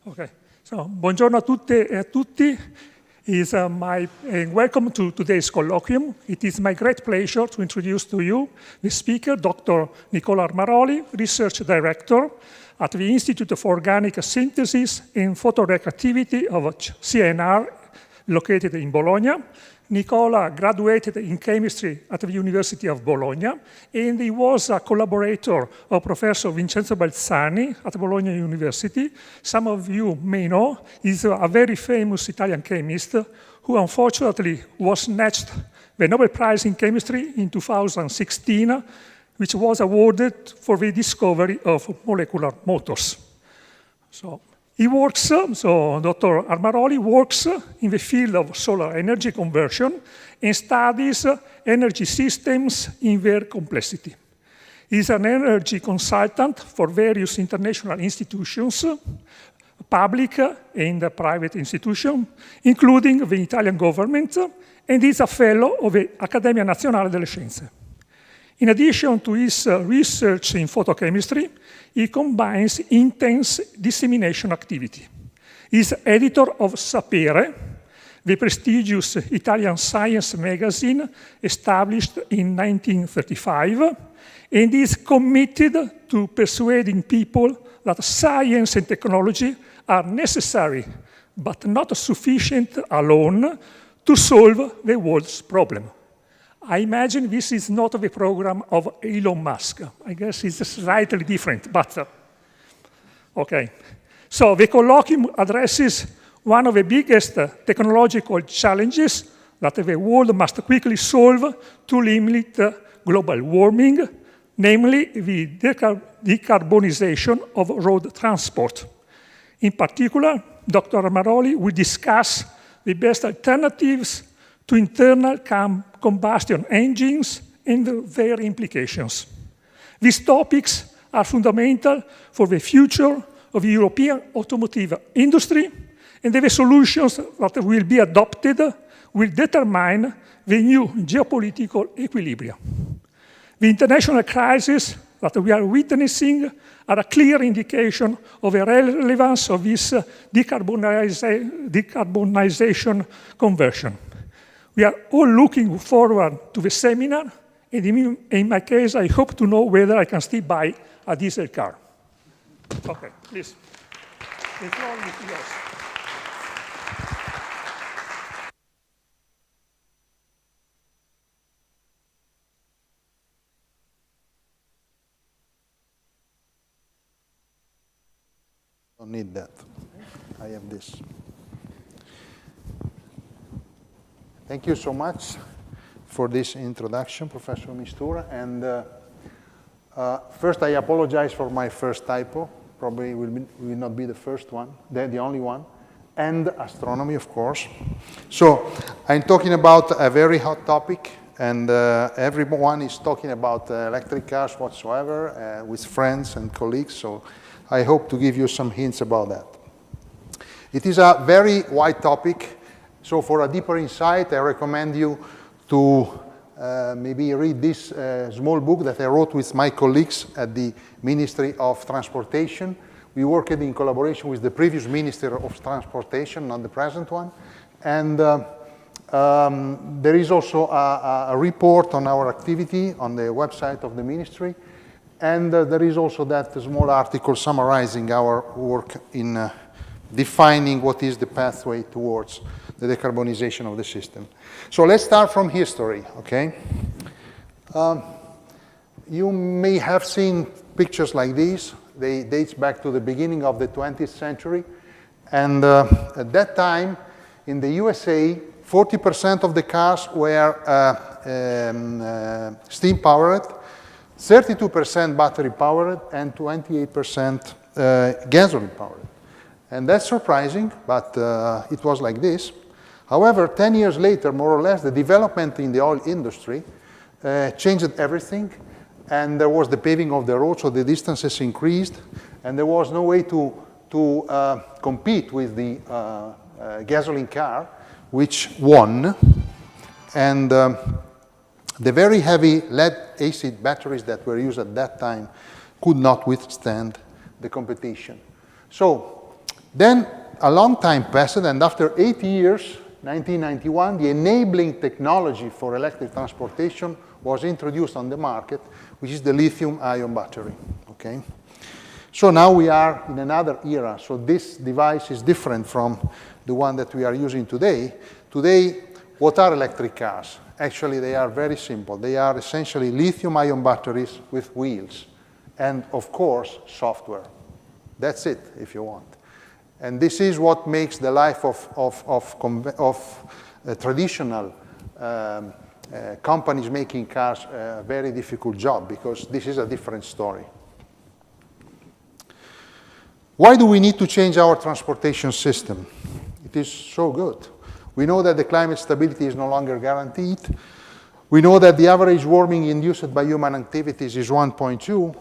Okay, so buongiorno a tutte e a tutti. Welcome to today's colloquium. It is my great pleasure to introduce to you the speaker, Dr. Nicola Armaroli, Research Director at the Institute for Organic Synthesis and Photoreactivity of CNR, located in Bologna. Nicola graduated in chemistry at the University of Bologna, and he was a collaborator of Professor Vincenzo Balzani at Bologna University. Some of you may know he's a very famous Italian chemist who unfortunately was snatched the Nobel Prize in Chemistry in 2016, which was awarded for the discovery of molecular motors. So Dr. Armaroli works in the field of solar energy conversion and studies energy systems in their complexity. He's an energy consultant for various international institutions, public and private institutions, including the Italian government, and is a fellow of the Accademia Nazionale delle Scienze. In addition to his research in photochemistry, he combines intense dissemination activity. He is editor of Sapere, the prestigious Italian science magazine established in 1935, and is committed to persuading people that science and technology are necessary, but not sufficient alone to solve the world's problem. I imagine this is not the program of Elon Musk. I guess it's slightly different, but okay. So the colloquium addresses one of the biggest technological challenges that the world must quickly solve to limit global warming, namely the decarbonization of road transport. In particular, Dr. Armaroli will discuss the best alternatives to internal combustion engines and their implications. These topics are fundamental for the future of the European automotive industry, and the solutions that will be adopted will determine the new geopolitical equilibrium. The international crises that we are witnessing are a clear indication of the relevance of this decarbonization conversion. We are all looking forward to the seminar, and in my case, I hope to know whether I can still buy a diesel car. Okay, please. The floor is yours. Don't need that. I have this. Thank you so much for this introduction, Professor Mistura. And first, I apologize for my first typo. Probably will not be the first one, the only one. And astronomy, of course. So I'm talking about a very hot topic, and everyone is talking about electric cars whatsoever with friends and colleagues. So I hope to give you some hints about that. It is a very wide topic. So for a deeper insight, I recommend you to maybe read this small book that I wrote with my colleagues at the Ministry of Transportation. We worked in collaboration with the previous Minister of Transportation, not the present one. And there is also a report on our activity on the website of the ministry. And there is also that small article summarizing our work in defining what is the pathway towards the decarbonization of the system. So let's start from history, okay? You may have seen pictures like these. They date back to the beginning of the 20th century. And at that time, in the USA, 40% of the cars were steam-powered, 32% battery-powered, and 28% gasoline-powered. And that's surprising, but it was like this. However, 10 years later, more or less, the development in the oil industry changed everything. And there was the paving of the road, so the distances increased. And there was no way to compete with the gasoline car, which won. And the very heavy lead-acid batteries that were used at that time could not withstand the competition. So Then a long time passed, and after 8 years, 1991, the enabling technology for electric transportation was introduced on the market, which is the lithium-ion battery, okay? So now we are in another era. So this device is different from the one that we are using today. Today, what are electric cars? Actually, they are very simple. They are essentially lithium-ion batteries with wheels and, of course, software. That's it, if you want. And this is what makes the life of traditional companies making cars a very difficult job, because this is a different story. Why do we need to change our transportation system? It is so good. We know that the climate stability is no longer guaranteed. We know that the average warming induced by human activities is 1.2.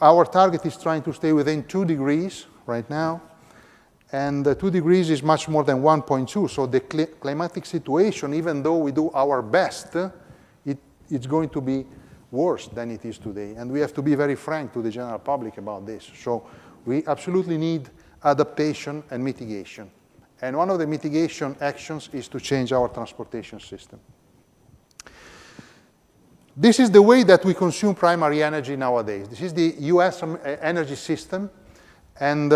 Our target is trying to stay within 2 degrees right now. And 2 degrees is much more than 1.2. So the climatic situation, even though we do our best, it's going to be worse than it is today. And we have to be very frank to the general public about this. So we absolutely need adaptation and mitigation. And one of the mitigation actions is to change our transportation system. This is the way that we consume primary energy nowadays. This is the US energy system. And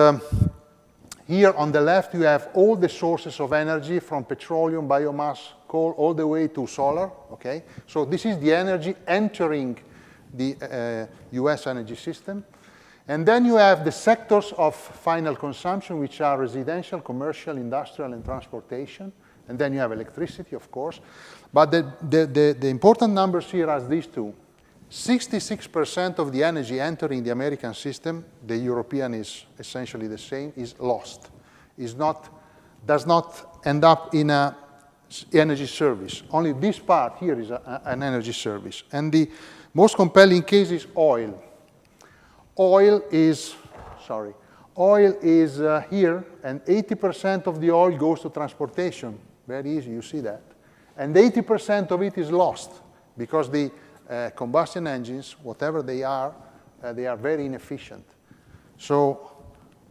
here on the left, you have all the sources of energy, from petroleum, biomass, coal, all the way to solar, okay? So this is the energy entering the US energy system. And then you have the sectors of final consumption, which are residential, commercial, industrial, and transportation. And then you have electricity, of course. But the important numbers here are these two. 66% of the energy entering the American system, the European is essentially the same, is lost. Does not end up in an energy service. Only this part here is an energy service. And the most compelling case is oil. Oil is here, and 80% of the oil goes to transportation. Very easy, you see that. And 80% of it is lost, because the combustion engines, whatever they are very inefficient. So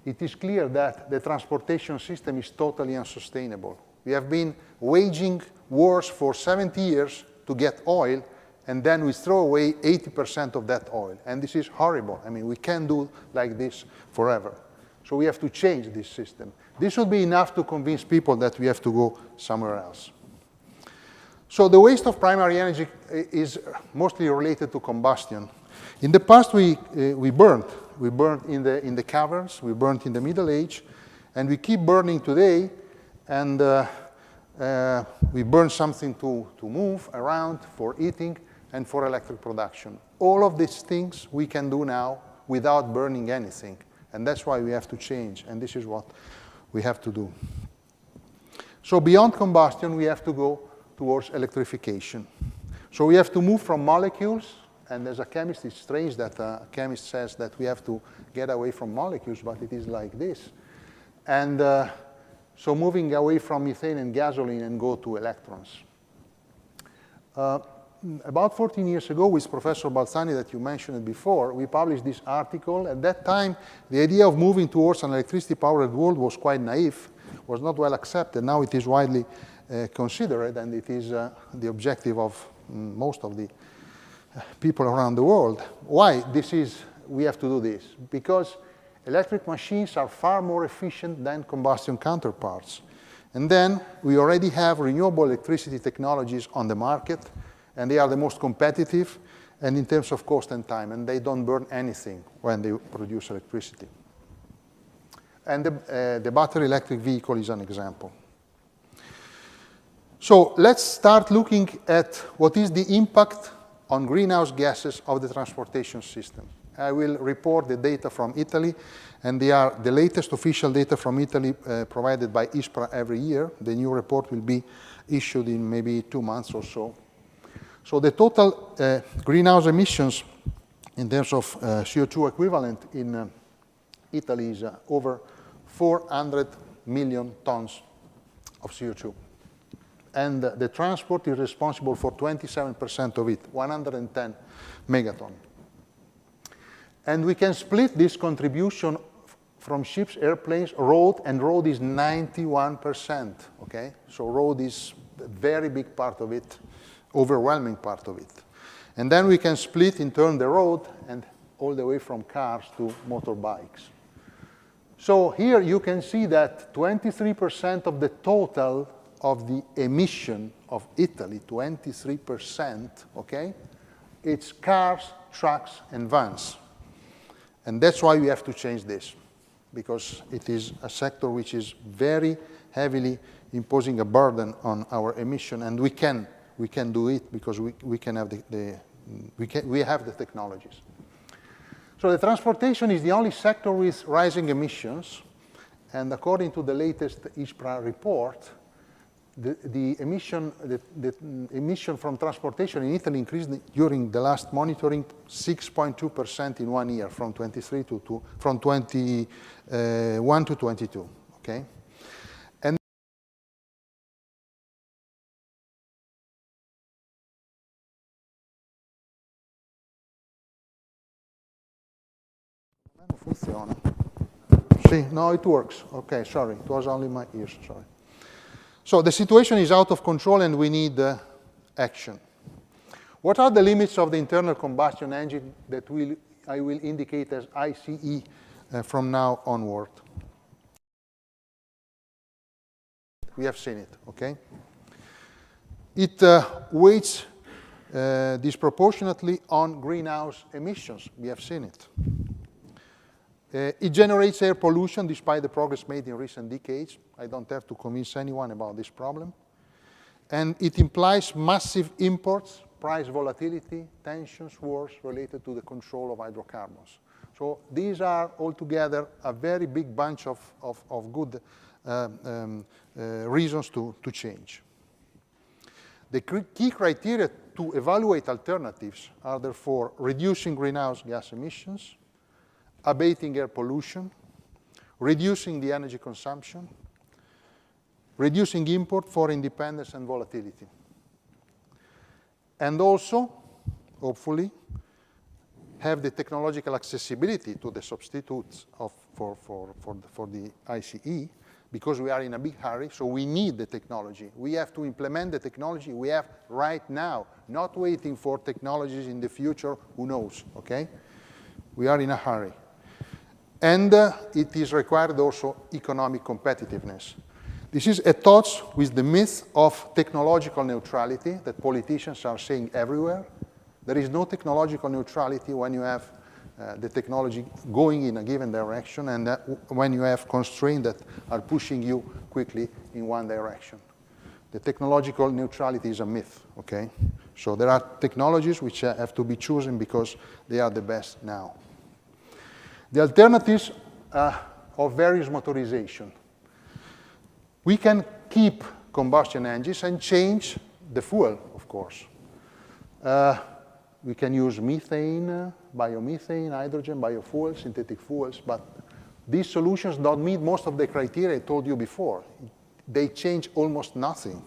it is clear that the transportation system is totally unsustainable. We have been waging wars for 70 years to get oil, and then we throw away 80% of that oil. And this is horrible. I mean, we can't do like this forever. So we have to change this system. This would be enough to convince people that we have to go somewhere else. So the waste of primary energy is mostly related to combustion. In the past, we burned. We burned in the caverns. We burned in the Middle Age. And we keep burning today. And we burn something to move around, for eating, and for electric production. All of these things we can do now without burning anything. And that's why we have to change. And this is what we have to do. So beyond combustion, we have to go towards electrification. So we have to move from molecules, and as a chemist, it's strange that a chemist says that we have to get away from molecules, but it is like this. And so moving away from methane and gasoline and go to electrons. About 14 years ago, with Professor Balzani that you mentioned before, we published this article. At that time, the idea of moving towards an electricity-powered world was quite naive, was not well accepted. Now it is widely considered, and it is the objective of most of the people around the world. Why we have to do this? Because electric machines are far more efficient than combustion counterparts. And then we already have renewable electricity technologies on the market, and they are the most competitive, and in terms of cost and time, and they don't burn anything when they produce electricity. And the battery electric vehicle is an example. So let's start looking at what is the impact on greenhouse gases of the transportation system. I will report the data from Italy, and they are the latest official data from Italy provided by ISPRA every year. The new report will be issued in maybe 2 months or so. So the total greenhouse emissions in terms of CO2 equivalent in Italy is over 400 million tons of CO2. And the transport is responsible for 27% of it, 110 megaton. And we can split this contribution from ships, airplanes, road, and road is 91%, okay? So road is a very big part of it, overwhelming part of it. And then we can split in turn the road and all the way from cars to motorbikes. So here you can see that 23% of the total of the emission of Italy, 23%, okay? It's cars, trucks, and vans. And that's why we have to change this, because it is a sector which is very heavily imposing a burden on our emission, and we can do it because we have the technologies. So the transportation is the only sector with rising emissions, and according to the latest ISPRA report, the emission from transportation in Italy increased during the last monitoring 6.2% in 1 year, from 21 to 22. Okay, and funziona. Sì, no, it works. Okay, sorry, it was only my ears. Sorry. So the situation is out of control and we need action. What are the limits of the internal combustion engine that I will indicate as ICE from now onward? We have seen it, okay? It weighs disproportionately on greenhouse emissions. We have seen it. It generates air pollution despite the progress made in recent decades. I don't have to convince anyone about this problem. And it implies massive imports, price volatility, tensions, wars related to the control of hydrocarbons. So these are altogether a very big bunch of good reasons to change. The key criteria to evaluate alternatives are therefore reducing greenhouse gas emissions, abating air pollution, reducing the energy consumption, reducing import for independence and volatility. And also, hopefully, have the technological accessibility to the substitutes for the ICE, because we are in a big hurry, so we need the technology. We have to implement the technology we have right now, not waiting for technologies in the future, who knows, okay? We are in a hurry. And it is required also economic competitiveness. This is at odds with the myth of technological neutrality that politicians are saying everywhere. There is no technological neutrality when you have the technology going in a given direction and when you have constraints that are pushing you quickly in one direction. The technological neutrality is a myth, okay? So there are technologies which have to be chosen because they are the best now. The alternatives of various motorization. We can keep combustion engines and change the fuel, of course. We can use methane, biomethane, hydrogen, biofuels, synthetic fuels, but these solutions don't meet most of the criteria I told you before. They change almost nothing.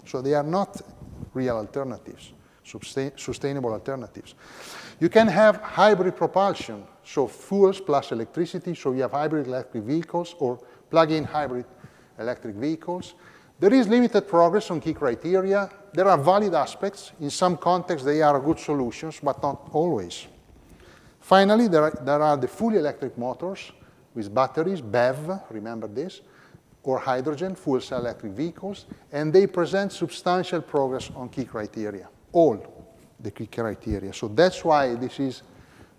So they are not real alternatives, sustainable alternatives. You can have hybrid propulsion, so fuels plus electricity, so you have hybrid electric vehicles or plug-in hybrid electric vehicles. There is limited progress on key criteria. There are valid aspects. In some contexts, they are good solutions, but not always. Finally, there are the fully electric motors with batteries, BEV, remember this, or hydrogen, fuel cell electric vehicles, and they present substantial progress on key criteria, all the key criteria. So that's why this is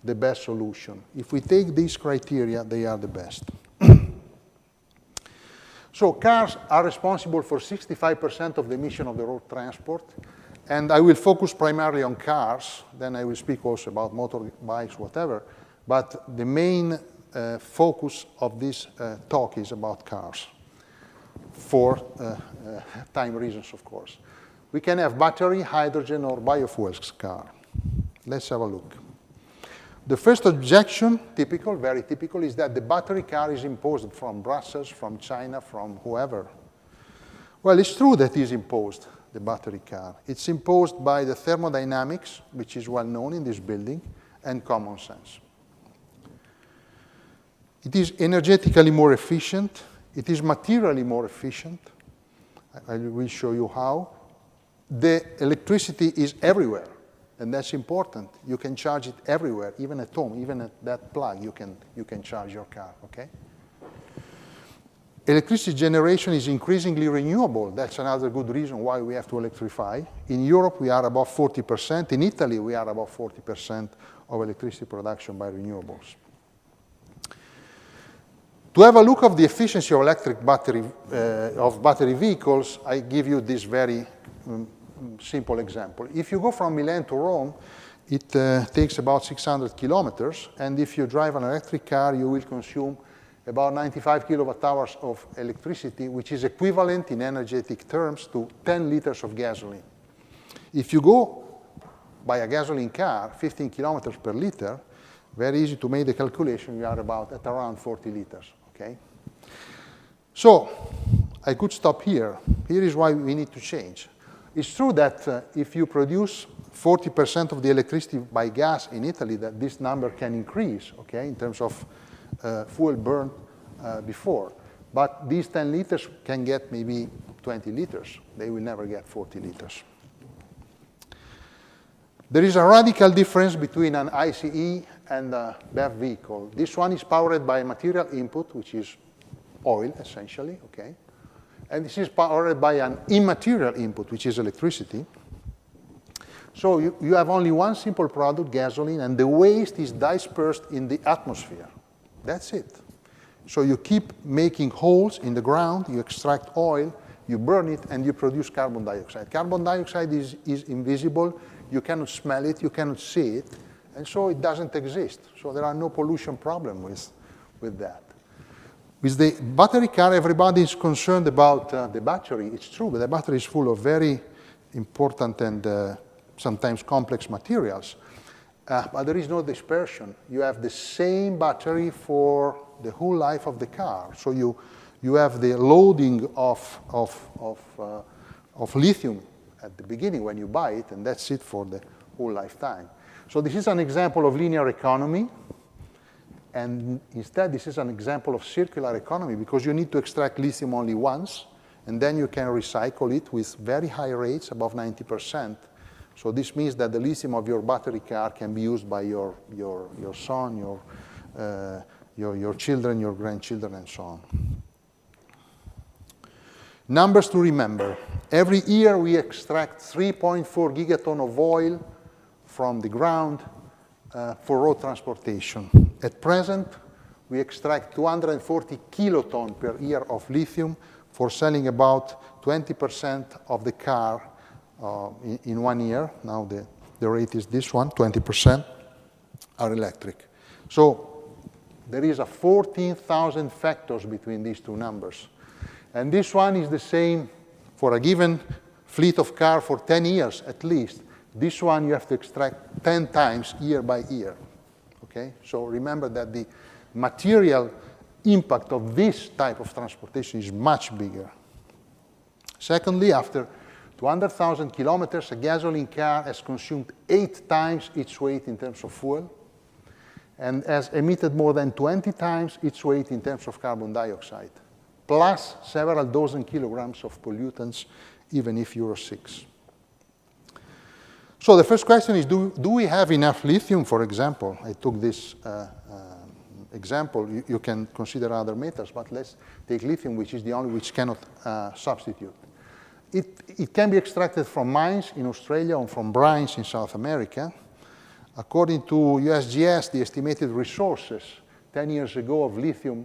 the best solution. If we take these criteria, they are the best. So cars are responsible for 65% of the emission of the road transport, and I will focus primarily on cars, then I will speak also about motorbikes, whatever, but the main focus of this talk is about cars, for time reasons, of course. We can have battery, hydrogen, or biofuels car. Let's have a look. The first objection, typical, very typical, is that the battery car is imposed from Brussels, from China, from whoever. Well, it's true that it is imposed, the battery car. It's imposed by the thermodynamics, which is well known in this building, and common sense. It is energetically more efficient. It is materially more efficient. I will show you how. The electricity is everywhere, and that's important. You can charge it everywhere, even at home, even at that plug, you can charge your car, okay? Electricity generation is increasingly renewable. That's another good reason why we have to electrify. In Europe, we are above 40%. In Italy, we are above 40% of electricity production by renewables. To have a look of the efficiency of electric battery vehicles, I give you this very simple example. If you go from Milan to Rome, it takes about 600 kilometers, and if you drive an electric car, you will consume about 95 kilowatt hours of electricity, which is equivalent in energetic terms to 10 liters of gasoline. If you go by a gasoline car, 15 kilometers per liter, very easy to make the calculation, we are at around 40 liters, okay? So I could stop here. Here is why we need to change. It's true that if you produce 40% of the electricity by gas in Italy, that this number can increase, okay, in terms of fuel burned before. But these 10 liters can get maybe 20 liters. They will never get 40 liters. There is a radical difference between an ICE and a BEV vehicle. This one is powered by material input, which is oil, essentially, okay? And this is powered by an immaterial input, which is electricity. So you have only one simple product, gasoline, and the waste is dispersed in the atmosphere. That's it. So you keep making holes in the ground, you extract oil, you burn it, and you produce carbon dioxide. Carbon dioxide is invisible. You cannot smell it, you cannot see it, and so it doesn't exist. So there are no pollution problems with that. With the battery car, everybody is concerned about the battery. It's true, but the battery is full of very important and sometimes complex materials. But there is no dispersion. You have the same battery for the whole life of the car. So you have the loading of lithium at the beginning when you buy it, and that's it for the whole lifetime. So this is an example of linear economy, and instead this is an example of circular economy, because you need to extract lithium only once, and then you can recycle it with very high rates, above 90%. So this means that the lithium of your battery car can be used by your son, your children, your grandchildren, and so on. Numbers to remember. Every year we extract 3.4 gigaton of oil from the ground for road transportation. At present, we extract 240 kiloton per year of lithium for selling about 20% of the car in 1 year. Now the rate is this one, 20% are electric. So there is a 14,000 factors between these two numbers. And this one is the same for a given fleet of car for 10 years at least. This one you have to extract 10 times year by year. Okay? So remember that the material impact of this type of transportation is much bigger. Secondly, after 200,000 kilometers, a gasoline car has consumed 8 times its weight in terms of fuel and has emitted more than 20 times its weight in terms of carbon dioxide, plus several dozen kilograms of pollutants, even if Euro 6. So the first question is, do we have enough lithium, for example? I took this example. You can consider other metals, but let's take lithium, which is the only which cannot substitute. It can be extracted from mines in Australia or from brines in South America. According to USGS, the estimated resources 10 years ago of lithium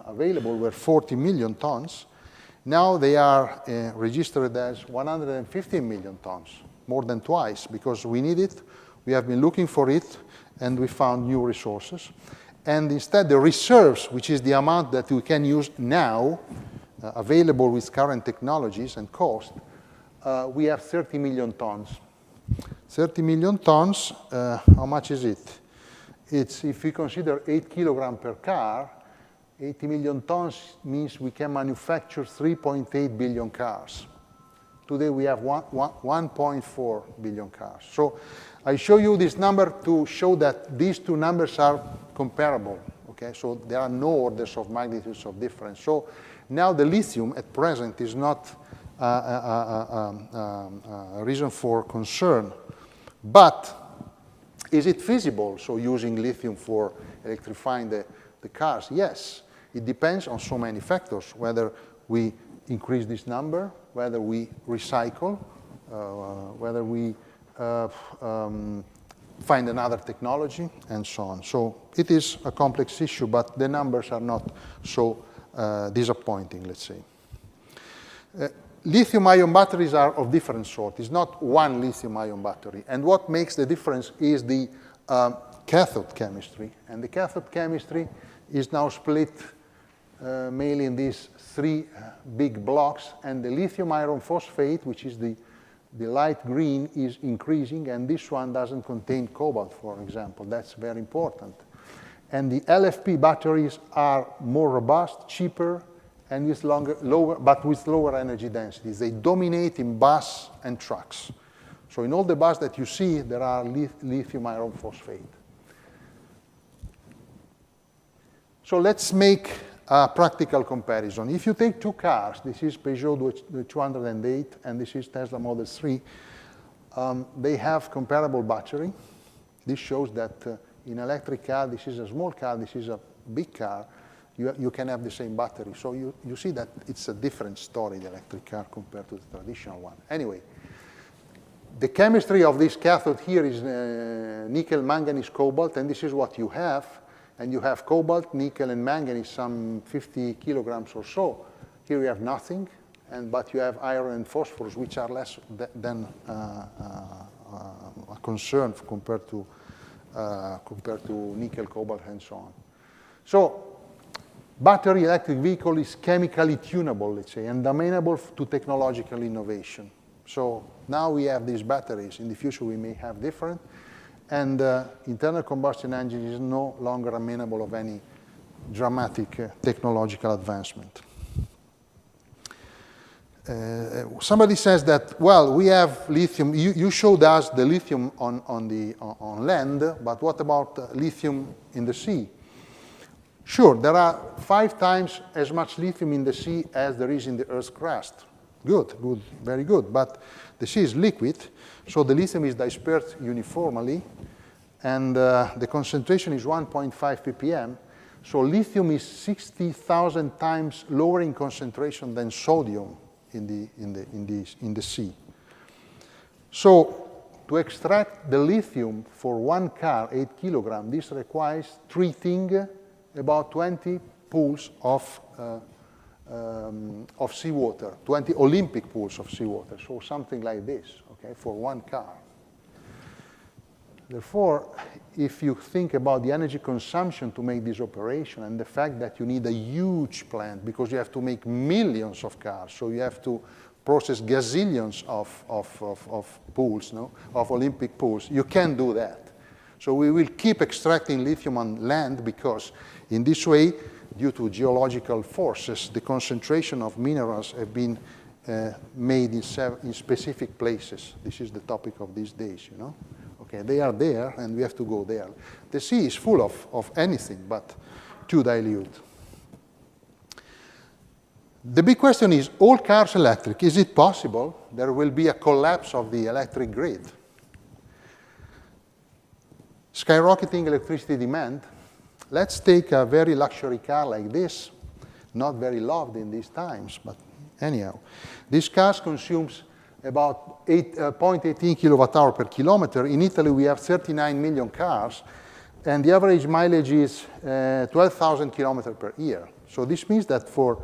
available were 40 million tons. Now they are registered as 150 million tons, more than twice, because we need it. We have been looking for it, and we found new resources. And instead, the reserves, which is the amount that we can use now, available with current technologies and cost, we have 30 million tons. 30 million tons, how much is it? It's, if we consider 8 kilograms per car, 80 million tons means we can manufacture 3.8 billion cars. Today we have 1.4 billion cars. So I show you this number to show that these two numbers are comparable. Okay? okay? So there are no orders of magnitudes of difference. So now the lithium at present is not a reason for concern. But is it feasible, so using lithium for electrifying the cars? Yes. It depends on so many factors, whether we increase this number, whether we recycle, whether we find another technology, and so on. So it is a complex issue, but the numbers are not so disappointing, let's say. Lithium-ion batteries are of different sort. It's not one lithium-ion battery. And what makes the difference is the cathode chemistry. And the cathode chemistry is now split mainly in these three big blocks. And the lithium iron phosphate, which is the light green, is increasing. And this one doesn't contain cobalt, for example. That's very important. And the LFP batteries are more robust, cheaper, and with lower energy densities. They dominate in bus and trucks. So in all the bus that you see, there are lithium iron phosphate. So let's make a practical comparison. If you take two cars, this is Peugeot 208 and this is Tesla Model 3, they have comparable battery. This shows that in electric car, this is a small car, this is a big car, you can have the same battery. So you see that it's a different story, the electric car, compared to the traditional one. Anyway, the chemistry of this cathode here is nickel, manganese, cobalt, and this is what you have. And you have cobalt, nickel, and manganese, some 50 kilograms or so. Here you have nothing, but you have iron and phosphorus, which are less than a concern compared to nickel, cobalt, and so on. So battery electric vehicle is chemically tunable, let's say, and amenable to technological innovation. So now we have these batteries. In the future, we may have different. And internal combustion engine is no longer amenable of any dramatic technological advancement. Somebody says that, well, we have lithium. You showed us the lithium on land, but what about lithium in the sea? Sure, there are 5 times as much lithium in the sea as there is in the Earth's crust. Good, very good. But the sea is liquid, so the lithium is dispersed uniformly, and the concentration is 1.5 ppm. So lithium is 60,000 times lower in concentration than sodium in the sea. So to extract the lithium for one car, 8 kilograms, this requires treating about 20 pools of seawater, 20 Olympic pools of seawater, so something like this, okay, for one car. Therefore, if you think about the energy consumption to make this operation and the fact that you need a huge plant because you have to make millions of cars, so you have to process gazillions of pools, no? Of Olympic pools, you can't do that. So we will keep extracting lithium on land because in this way, due to geological forces, the concentration of minerals have been made in specific places. This is the topic of these days, you know. Okay, they are there, and we have to go there. The sea is full of anything but too dilute. The big question is, all cars electric? Is it possible there will be a collapse of the electric grid? Skyrocketing electricity demand. Let's take a very luxury car like this, not very loved in these times, but anyhow. This car consumes about 0.18 kilowatt-hour per kilometer. In Italy, we have 39 million cars, and the average mileage is 12,000 kilometers per year. So this means that for,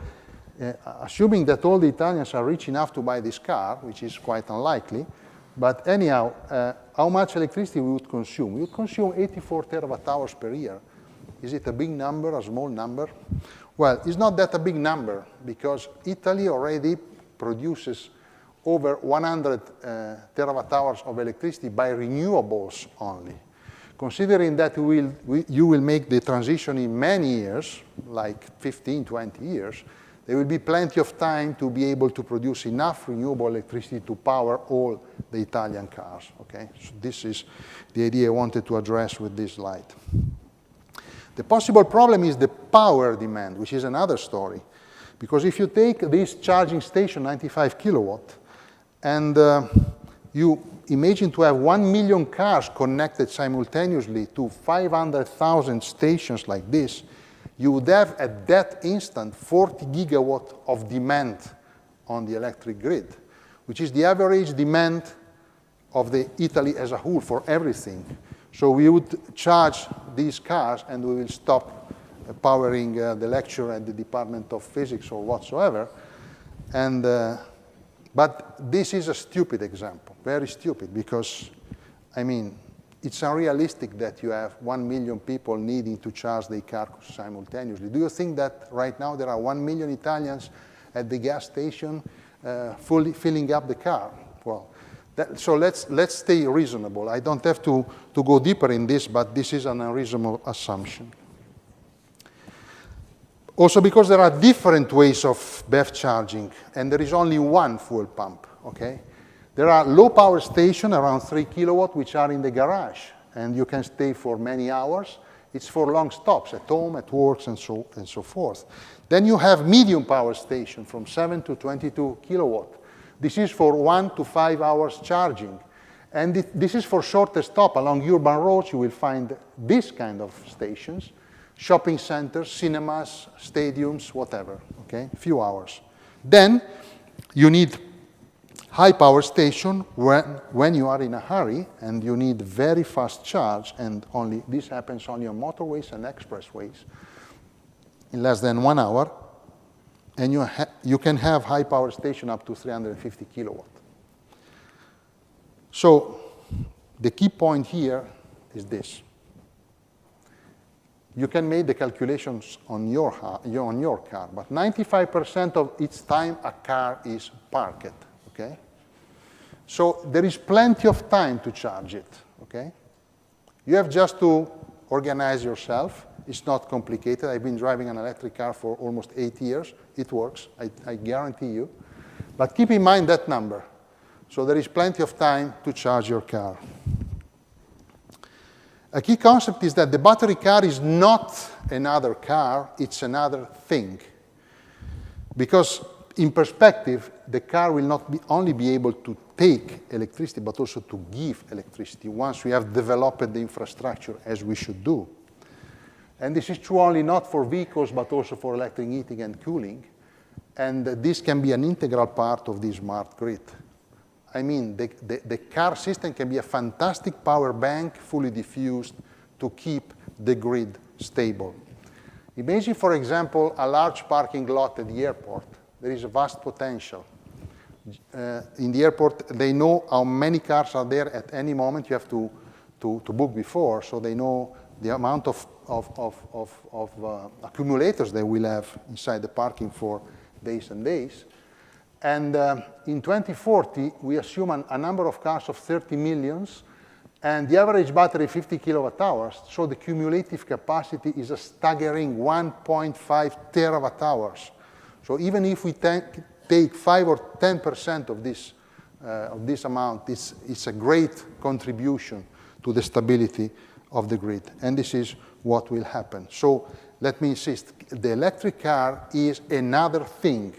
assuming that all the Italians are rich enough to buy this car, which is quite unlikely, but anyhow, how much electricity we would consume? We would consume 84 terawatt-hours per year. Is it a big number, a small number? Well, it's not that a big number, because Italy already produces over 100 terawatt-hours of electricity by renewables only. Considering that you will make the transition in many years, like 15, 20 years, there will be plenty of time to be able to produce enough renewable electricity to power all the Italian cars, okay? So this is the idea I wanted to address with this slide. The possible problem is the power demand, which is another story. Because if you take this charging station, 95 kilowatt, and you imagine to have 1 million cars connected simultaneously to 500,000 stations like this, you would have at that instant 40 gigawatt of demand on the electric grid, which is the average demand of Italy as a whole for everything. So we would charge these cars and we will stop powering the lecture at the Department of Physics or whatsoever. And, but this is a stupid example, very stupid, because, I mean, it's unrealistic that you have 1 million people needing to charge their car simultaneously. Do you think that right now there are 1 million Italians at the gas station fully filling up the car? Well, so let's stay reasonable. I don't have to go deeper in this, but this is an unreasonable assumption. Also because there are different ways of BEV charging, and there is only one fuel pump, okay? There are low power stations around 3 kilowatt, which are in the garage, and you can stay for many hours. It's for long stops at home, at work, and so forth. Then you have medium power station from 7 to 22 kilowatt. This is for 1 to 5 hours charging. And this is for shorter stop. Along urban roads, you will find this kind of stations, shopping centers, cinemas, stadiums, whatever, okay, few hours. Then you need high power station when you are in a hurry and you need very fast charge, and this happens only on motorways and expressways in less than 1 hour. And you can have high power station up to 350 kilowatt. So the key point here is this. You can make the calculations on your car, but 95% of its time a car is parked, okay? So there is plenty of time to charge it, okay? You have just to organize yourself. It's not complicated. I've been driving an electric car for almost 8 years. It works, I guarantee you. But keep in mind that number. So there is plenty of time to charge your car. A key concept is that the battery car is not another car, it's another thing. Because in perspective, the car will not only be able to take electricity, but also to give electricity once we have developed the infrastructure as we should do. And this is true only not for vehicles, but also for electric heating and cooling. And this can be an integral part of the smart grid. I mean, the car system can be a fantastic power bank, fully diffused, to keep the grid stable. Imagine, for example, a large parking lot at the airport. There is a vast potential. In the airport, they know how many cars are there at any moment. You have to book before, so they know the amount of accumulators they will have inside the parking for days and days. And in 2040, we assume a number of cars of 30 million, and the average battery 50 kilowatt hours, so the cumulative capacity is a staggering 1.5 terawatt hours. So even if we take 5 or 10% of this amount, it's a great contribution to the stability of the grid, and this is what will happen. So let me insist, the electric car is another thing.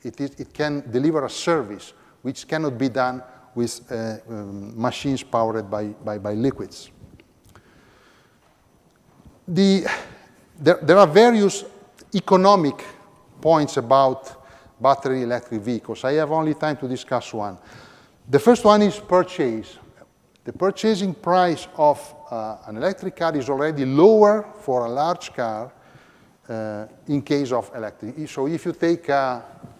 It can deliver a service which cannot be done with machines powered by liquids. There are various economic points about battery electric vehicles. I have only time to discuss one. The first one is purchase. The purchasing price of an electric car is already lower for a large car in case of electric. So if you take,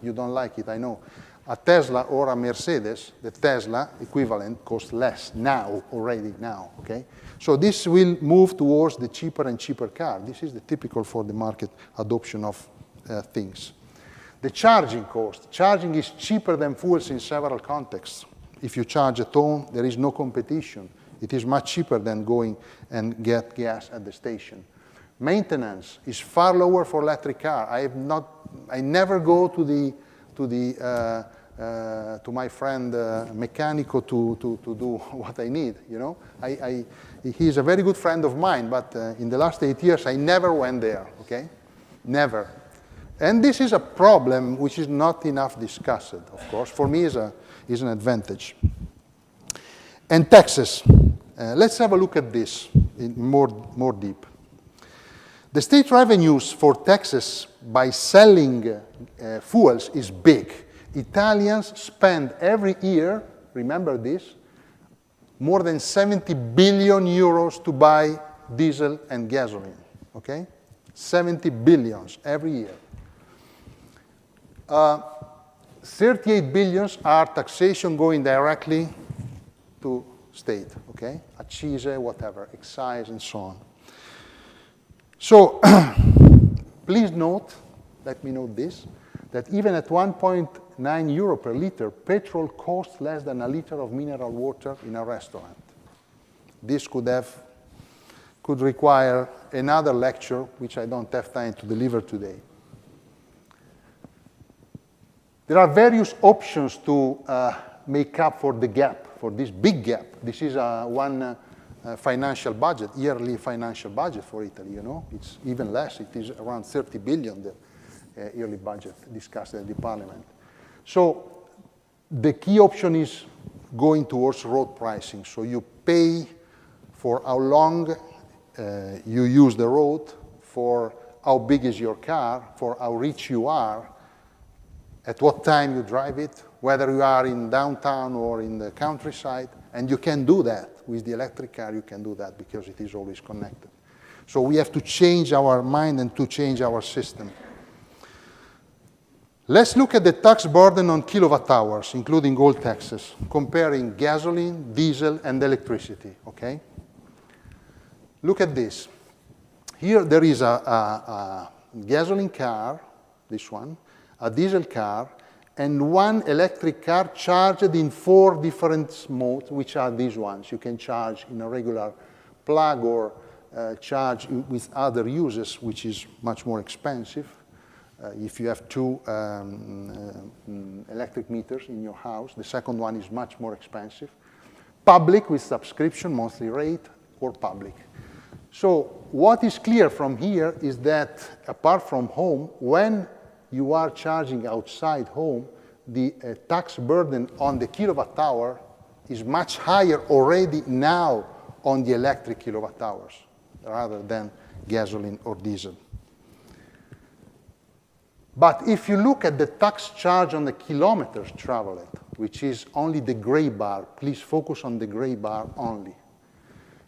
you don't like it, I know, a Tesla or a Mercedes, the Tesla equivalent costs less now, already now, okay? So this will move towards the cheaper and cheaper car. This is the typical for the market adoption of things. The charging cost. Charging is cheaper than fuels in several contexts. If you charge at home, there is no competition. It is much cheaper than going and get gas at the station. Maintenance is far lower for electric car. I never go to the to my friend Meccanico to do what I need, you know. He's a very good friend of mine, but in the last 8 years, I never went there, okay? Never. And this is a problem which is not enough discussed, of course. For me, is an advantage. And taxes. Let's have a look at this in more deep. The state revenues for taxes by selling fuels is big. Italians spend every year, remember this, more than 70 billion euros to buy diesel and gasoline, okay? 70 billions every year. 38 billions are taxation going directly to state, okay? Accise, whatever, excise, and so on. So please note, let me note this, that even at 1.9 euro per liter, petrol costs less than a liter of mineral water in a restaurant. This could require another lecture, which I don't have time to deliver today. There are various options to make up for the gap, for this big gap. This is one financial budget, yearly financial budget for Italy, you know. It's even less. It is around 30 billion, the yearly budget discussed at the parliament. So the key option is going towards road pricing. So you pay for how long you use the road, for how big is your car, for how rich you are, at what time you drive it, whether you are in downtown or in the countryside, and you can do that. With the electric car, you can do that because it is always connected. So we have to change our mind and to change our system. Let's look at the tax burden on kilowatt hours, including all taxes, comparing gasoline, diesel, and electricity, okay? Look at this. Here there is a gasoline car, this one, a diesel car, and one electric car charged in 4 different modes, which are these ones. You can charge in a regular plug or charge with other uses, which is much more expensive. If you have 2 electric meters in your house, the second one is much more expensive. Public with subscription, monthly rate, or public. So what is clear from here is that apart from home, when you are charging outside home, the tax burden on the kilowatt hour is much higher already now on the electric kilowatt hours rather than gasoline or diesel. But if you look at the tax charge on the kilometers traveled, which is only the gray bar, please focus on the gray bar only.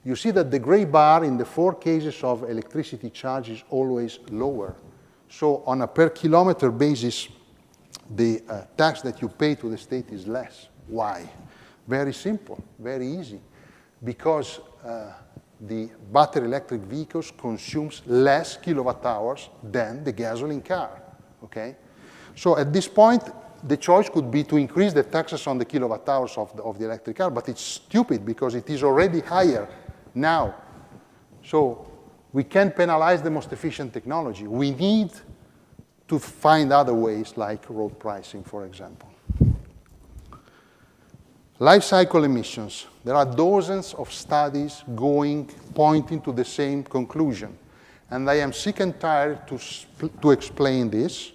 You see that the gray bar in the 4 cases of electricity charge is always lower. So on a per kilometer basis, the tax that you pay to the state is less. Why? Very simple, very easy. Because the battery electric vehicles consumes less kilowatt hours than the gasoline car, okay? So at this point, the choice could be to increase the taxes on the kilowatt hours of the electric car, but it's stupid because it is already higher now. So we can't penalize the most efficient technology. We need to find other ways, like road pricing, for example. Life cycle emissions. There are dozens of studies pointing to the same conclusion. And I am sick and tired to explain this.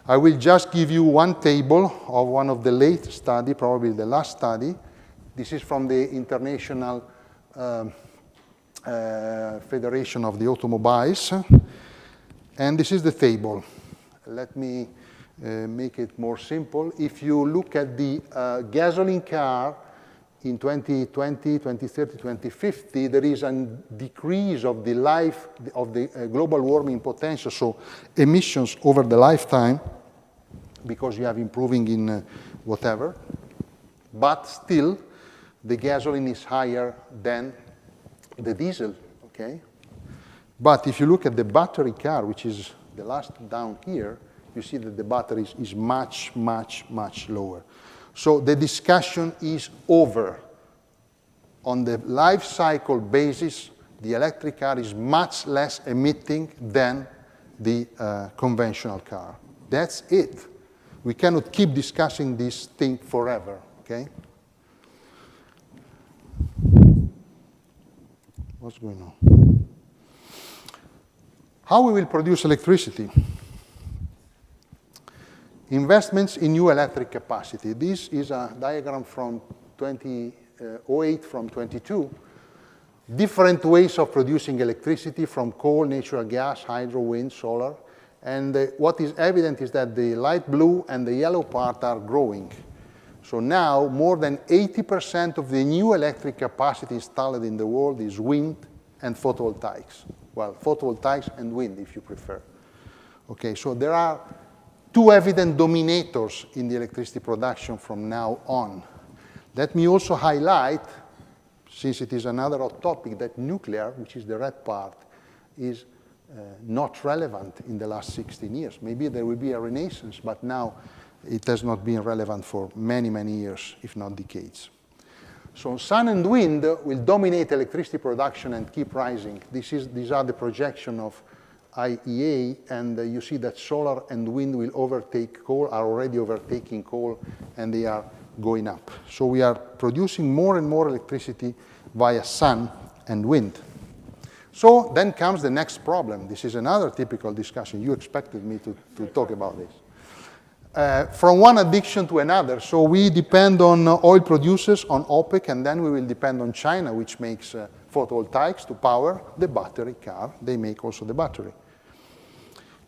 I will just give you one table of one of the late study, probably the last study. This is from the International Federation of the Automobiles. And this is the table. Let me make it more simple. If you look at the gasoline car in 2020, 2030, 2050, there is a decrease of the life of the global warming potential, so emissions over the lifetime, because you have improving in whatever. But still, the gasoline is higher than the diesel, okay? But if you look at the battery car, which is the last down here, you see that the battery is much, much, much lower. So the discussion is over. On the life cycle basis, the electric car is much less emitting than the conventional car. That's it. We cannot keep discussing this thing forever, okay? What's going on? How we will produce electricity? Investments in new electric capacity. This is a diagram from 2008 from 22. Different ways of producing electricity from coal, natural gas, hydro, wind, solar. And what is evident is that the light blue and the yellow part are growing. So now more than 80% of the new electric capacity installed in the world is wind and photovoltaics. Well, photovoltaics and wind, if you prefer. Okay, so there are two evident dominators in the electricity production from now on. Let me also highlight, since it is another hot topic, that nuclear, which is the red part, is not relevant in the last 16 years. Maybe there will be a renaissance, but now it has not been relevant for many, many years, if not decades. So sun and wind will dominate electricity production and keep rising. These are the projection of IEA, and you see that solar and wind will overtake coal, are already overtaking coal, and they are going up. So we are producing more and more electricity via sun and wind. So then comes the next problem. This is another typical discussion. You expected me to talk about this. From one addiction to another. So we depend on oil producers, on OPEC, and then we will depend on China, which makes photovoltaics to power the battery car. They make also the battery.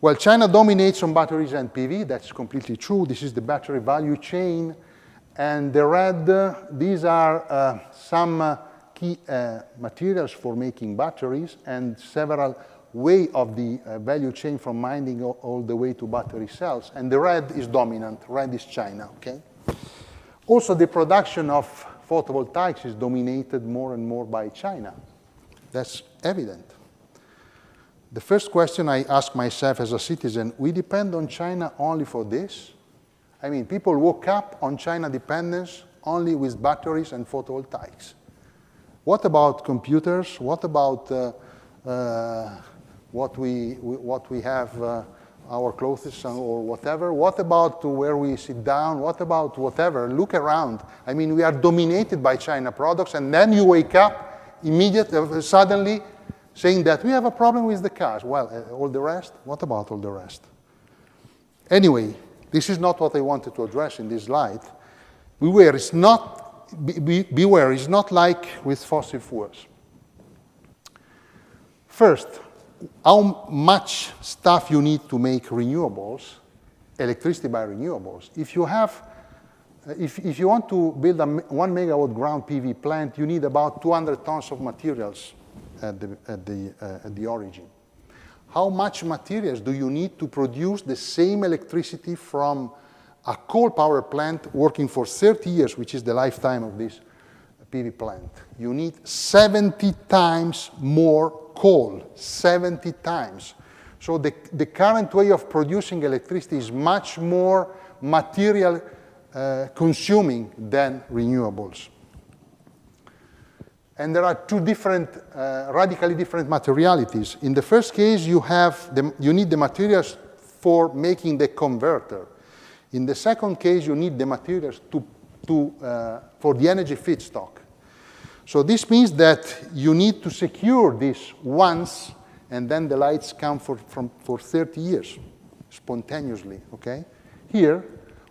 Well, China dominates on batteries and PV. That's completely true. This is the battery value chain. And the red, these are some key materials for making batteries and several way of the value chain from mining all the way to battery cells. And the red is dominant. Red is China, okay? Also, the production of photovoltaics is dominated more and more by China. That's evident. The first question I ask myself as a citizen, we depend on China only for this? I mean, people woke up on China dependence only with batteries and photovoltaics. What about computers? What about what we have, our clothes or whatever? What about where we sit down? What about whatever? Look around. I mean, we are dominated by China products, and then you wake up immediately, suddenly saying that we have a problem with the cars. Well, all the rest? What about all the rest? Anyway, this is not what I wanted to address in this slide. Beware, it's not like with fossil fuels. First, how much stuff you need to make renewables, electricity by renewables. If you have, if you want to build a 1 megawatt ground PV plant, you need about 200 tons of materials at the origin. How much materials do you need to produce the same electricity from a coal power plant working for 30 years, which is the lifetime of this PV plant? You need 70 times more coal, 70 times. So the current way of producing electricity is much more material consuming than renewables. And there are two different, radically different materialities. In the first case, you need the materials for making the converter. In the second case, you need the materials for the energy feedstock. So this means that you need to secure this once, and then the lights come for 30 years, spontaneously, okay? Here,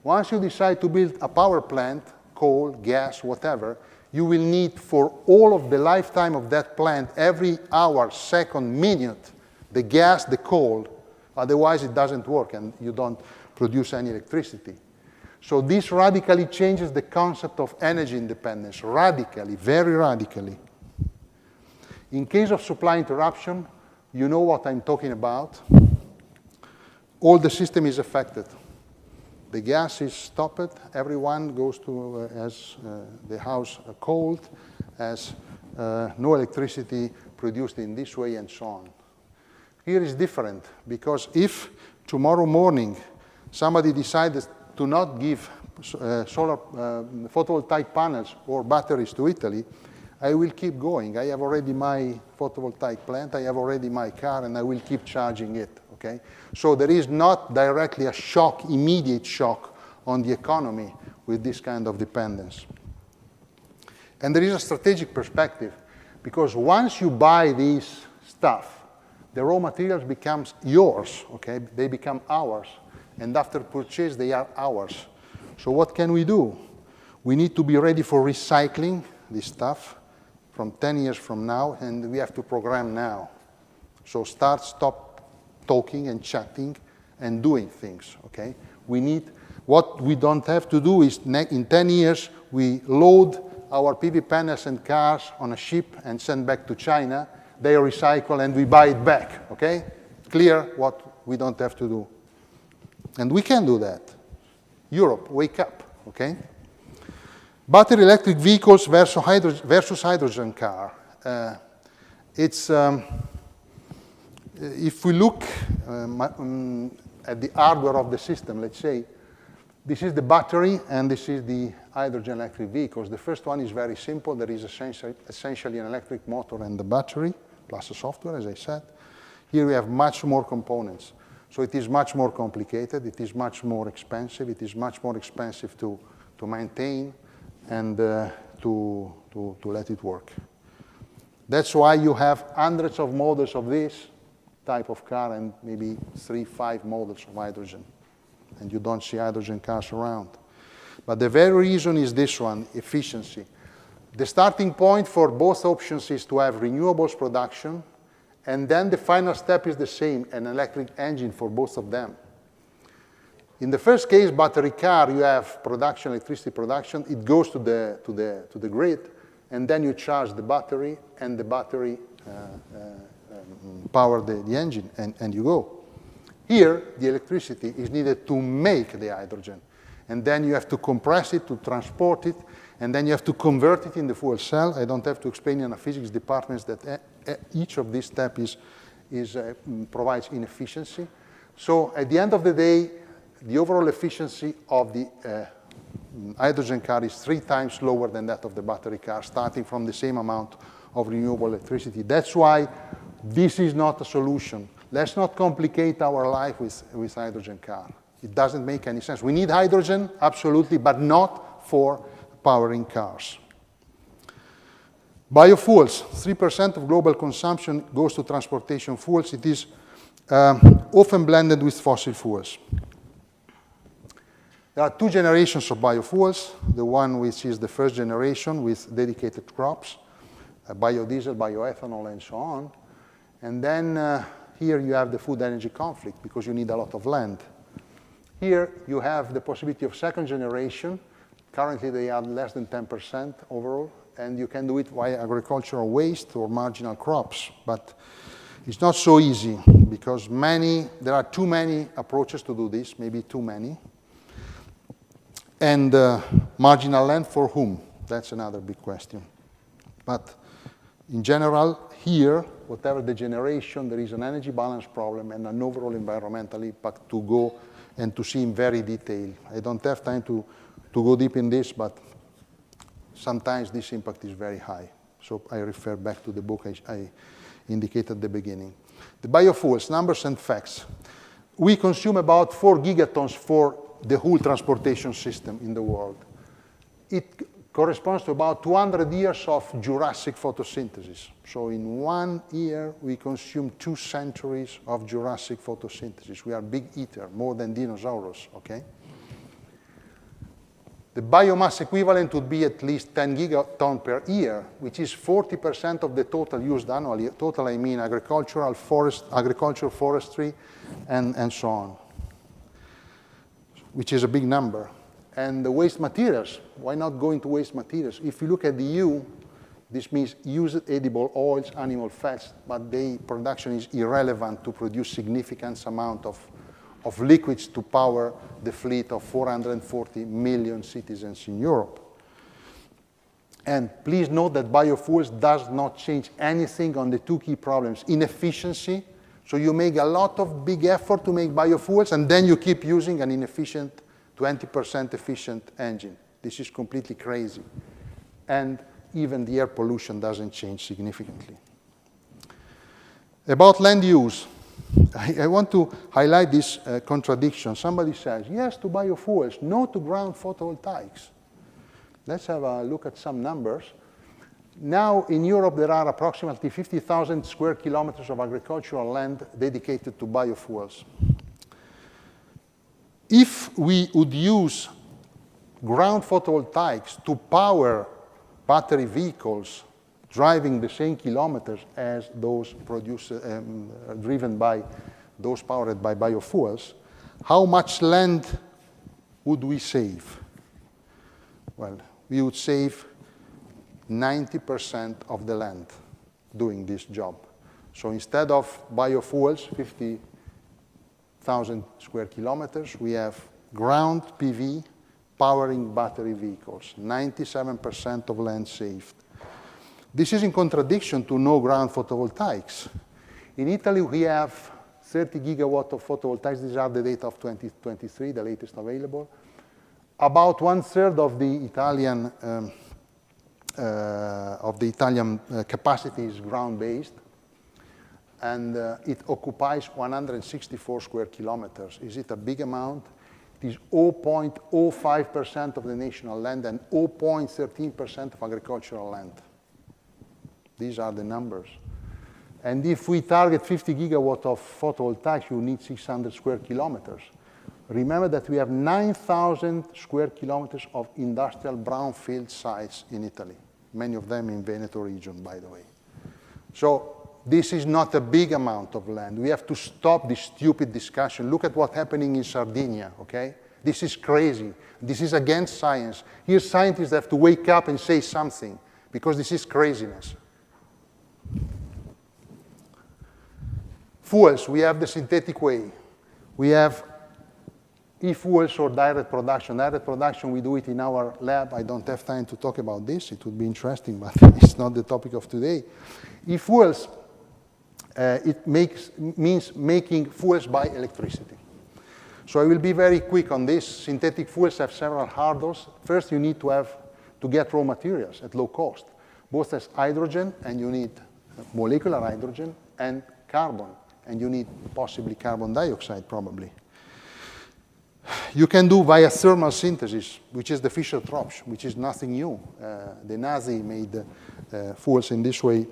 once you decide to build a power plant, coal, gas, whatever, you will need for all of the lifetime of that plant, every hour, second, minute, the gas, the coal. Otherwise, it doesn't work, and you don't produce any electricity. So this radically changes the concept of energy independence, radically, very radically. In case of supply interruption, you know what I'm talking about. All the system is affected. The gas is stopped, everyone goes to, has the house cold, has no electricity produced in this way, and so on. Here is different, because if tomorrow morning somebody decided to not give solar photovoltaic panels or batteries to Italy, I will keep going. I have already my photovoltaic plant, I have already my car, and I will keep charging it, okay? So there is not directly a shock, immediate shock on the economy with this kind of dependence. And there is a strategic perspective, because once you buy this stuff, the raw materials becomes yours, okay? They become ours. And after purchase, they are ours. So what can we do? We need to be ready for recycling this stuff from 10 years from now, and we have to program now. So stop talking and chatting and doing things, okay? What we don't have to do is, in 10 years, we load our PV panels and cars on a ship and send back to China. They recycle and we buy it back, okay? Clear what we don't have to do. And we can do that. Europe, wake up, okay? Battery electric vehicles versus hydrogen car. If we look at the hardware of the system, let's say, this is the battery and this is the hydrogen electric vehicles. The first one is very simple. There is essentially an electric motor and the battery, plus the software, as I said. Here we have much more components. So it is much more complicated. It is much more expensive. It is much more expensive to maintain and to let it work. That's why you have hundreds of models of this type of car and maybe 3-5 models of hydrogen. And you don't see hydrogen cars around. But the very reason is this one, efficiency. The starting point for both options is to have renewables production, and then the final step is the same, an electric engine for both of them. In the first case, battery car, you have production, electricity production. It goes to the grid, and then you charge the battery, and the battery power the engine, and you go. Here, the electricity is needed to make the hydrogen. And then you have to compress it, to transport it, and then you have to convert it in the fuel cell. I don't have to explain in a physics department that each of these steps provides inefficiency. So at the end of the day, the overall efficiency of the hydrogen car is 3 times lower than that of the battery car, starting from the same amount of renewable electricity. That's why this is not a solution. Let's not complicate our life with hydrogen car. It doesn't make any sense. We need hydrogen, absolutely, but not for powering cars. Biofuels, 3% of global consumption goes to transportation fuels. It is often blended with fossil fuels. There are 2 generations of biofuels. The one which is the first generation with dedicated crops, biodiesel, bioethanol, and so on. And then here you have the food energy conflict because you need a lot of land. Here you have the possibility of second generation. Currently they are less than 10% overall, and you can do it via agricultural waste or marginal crops. But it's not so easy because there are too many approaches to do this, maybe too many. And marginal land for whom? That's another big question. But in general, here, whatever the generation, there is an energy balance problem and an overall environmental impact to go and to see in very detail. I don't have time to go deep in this, but sometimes this impact is very high. So I refer back to the book I indicated at the beginning. The biofuels, numbers and facts. We consume about 4 gigatons for the whole transportation system in the world. It corresponds to about 200 years of Jurassic photosynthesis. So in 1 year, we consume 2 centuries of Jurassic photosynthesis. We are big eater, more than dinosaurs, okay? The biomass equivalent would be at least 10 gigaton per year, which is 40% of the total used annually. Total, I mean agriculture, forestry, and so on, which is a big number. And the waste materials, why not go into waste materials? If you look at the EU, this means used edible oils, animal fats, but their production is irrelevant to produce significant amount of liquids to power the fleet of 440 million citizens in Europe. And please note that biofuels does not change anything on the 2 key problems. Inefficiency, so you make a lot of big effort to make biofuels, and then you keep using an inefficient, 20% efficient engine. This is completely crazy. And even the air pollution doesn't change significantly. About land use. I want to highlight this contradiction. Somebody says, yes to biofuels, no to ground photovoltaics. Let's have a look at some numbers. Now, in Europe, there are approximately 50,000 square kilometers of agricultural land dedicated to biofuels. If we would use ground photovoltaics to power battery vehicles driving the same kilometers as those driven by those powered by biofuels, how much land would we save? Well, we would save 90% of the land doing this job. So instead of biofuels, 50,000 square kilometers, we have ground PV powering battery vehicles, 97% of land saved. This is in contradiction to no ground photovoltaics. In Italy, we have 30 gigawatt of photovoltaics. These are the data of 2023, the latest available. About 1/3 of the Italian capacity is ground-based, and it occupies 164 square kilometers. Is it a big amount? It is 0.05% of the national land and 0.13% of agricultural land. These are the numbers. And if we target 50 gigawatt of photovoltaics, you need 600 square kilometers. Remember that we have 9,000 square kilometers of industrial brownfield sites in Italy, many of them in Veneto region, by the way. So this is not a big amount of land. We have to stop this stupid discussion. Look at what's happening in Sardinia, okay? This is crazy. This is against science. Here scientists have to wake up and say something, because this is craziness. Fuels, we have the synthetic way. We have e-fuels or direct production. Direct production, we do it in our lab. I don't have time to talk about this. It would be interesting, but it's not the topic of today. E-fuels, it means making fuels by electricity. So I will be very quick on this. Synthetic fuels have several hurdles. First, you need to get raw materials at low cost, both as hydrogen, and you need molecular hydrogen, and carbon, and you need possibly carbon dioxide, probably. You can do via thermal synthesis, which is the Fischer-Tropsch, which is nothing new. The Nazi made fuels in this way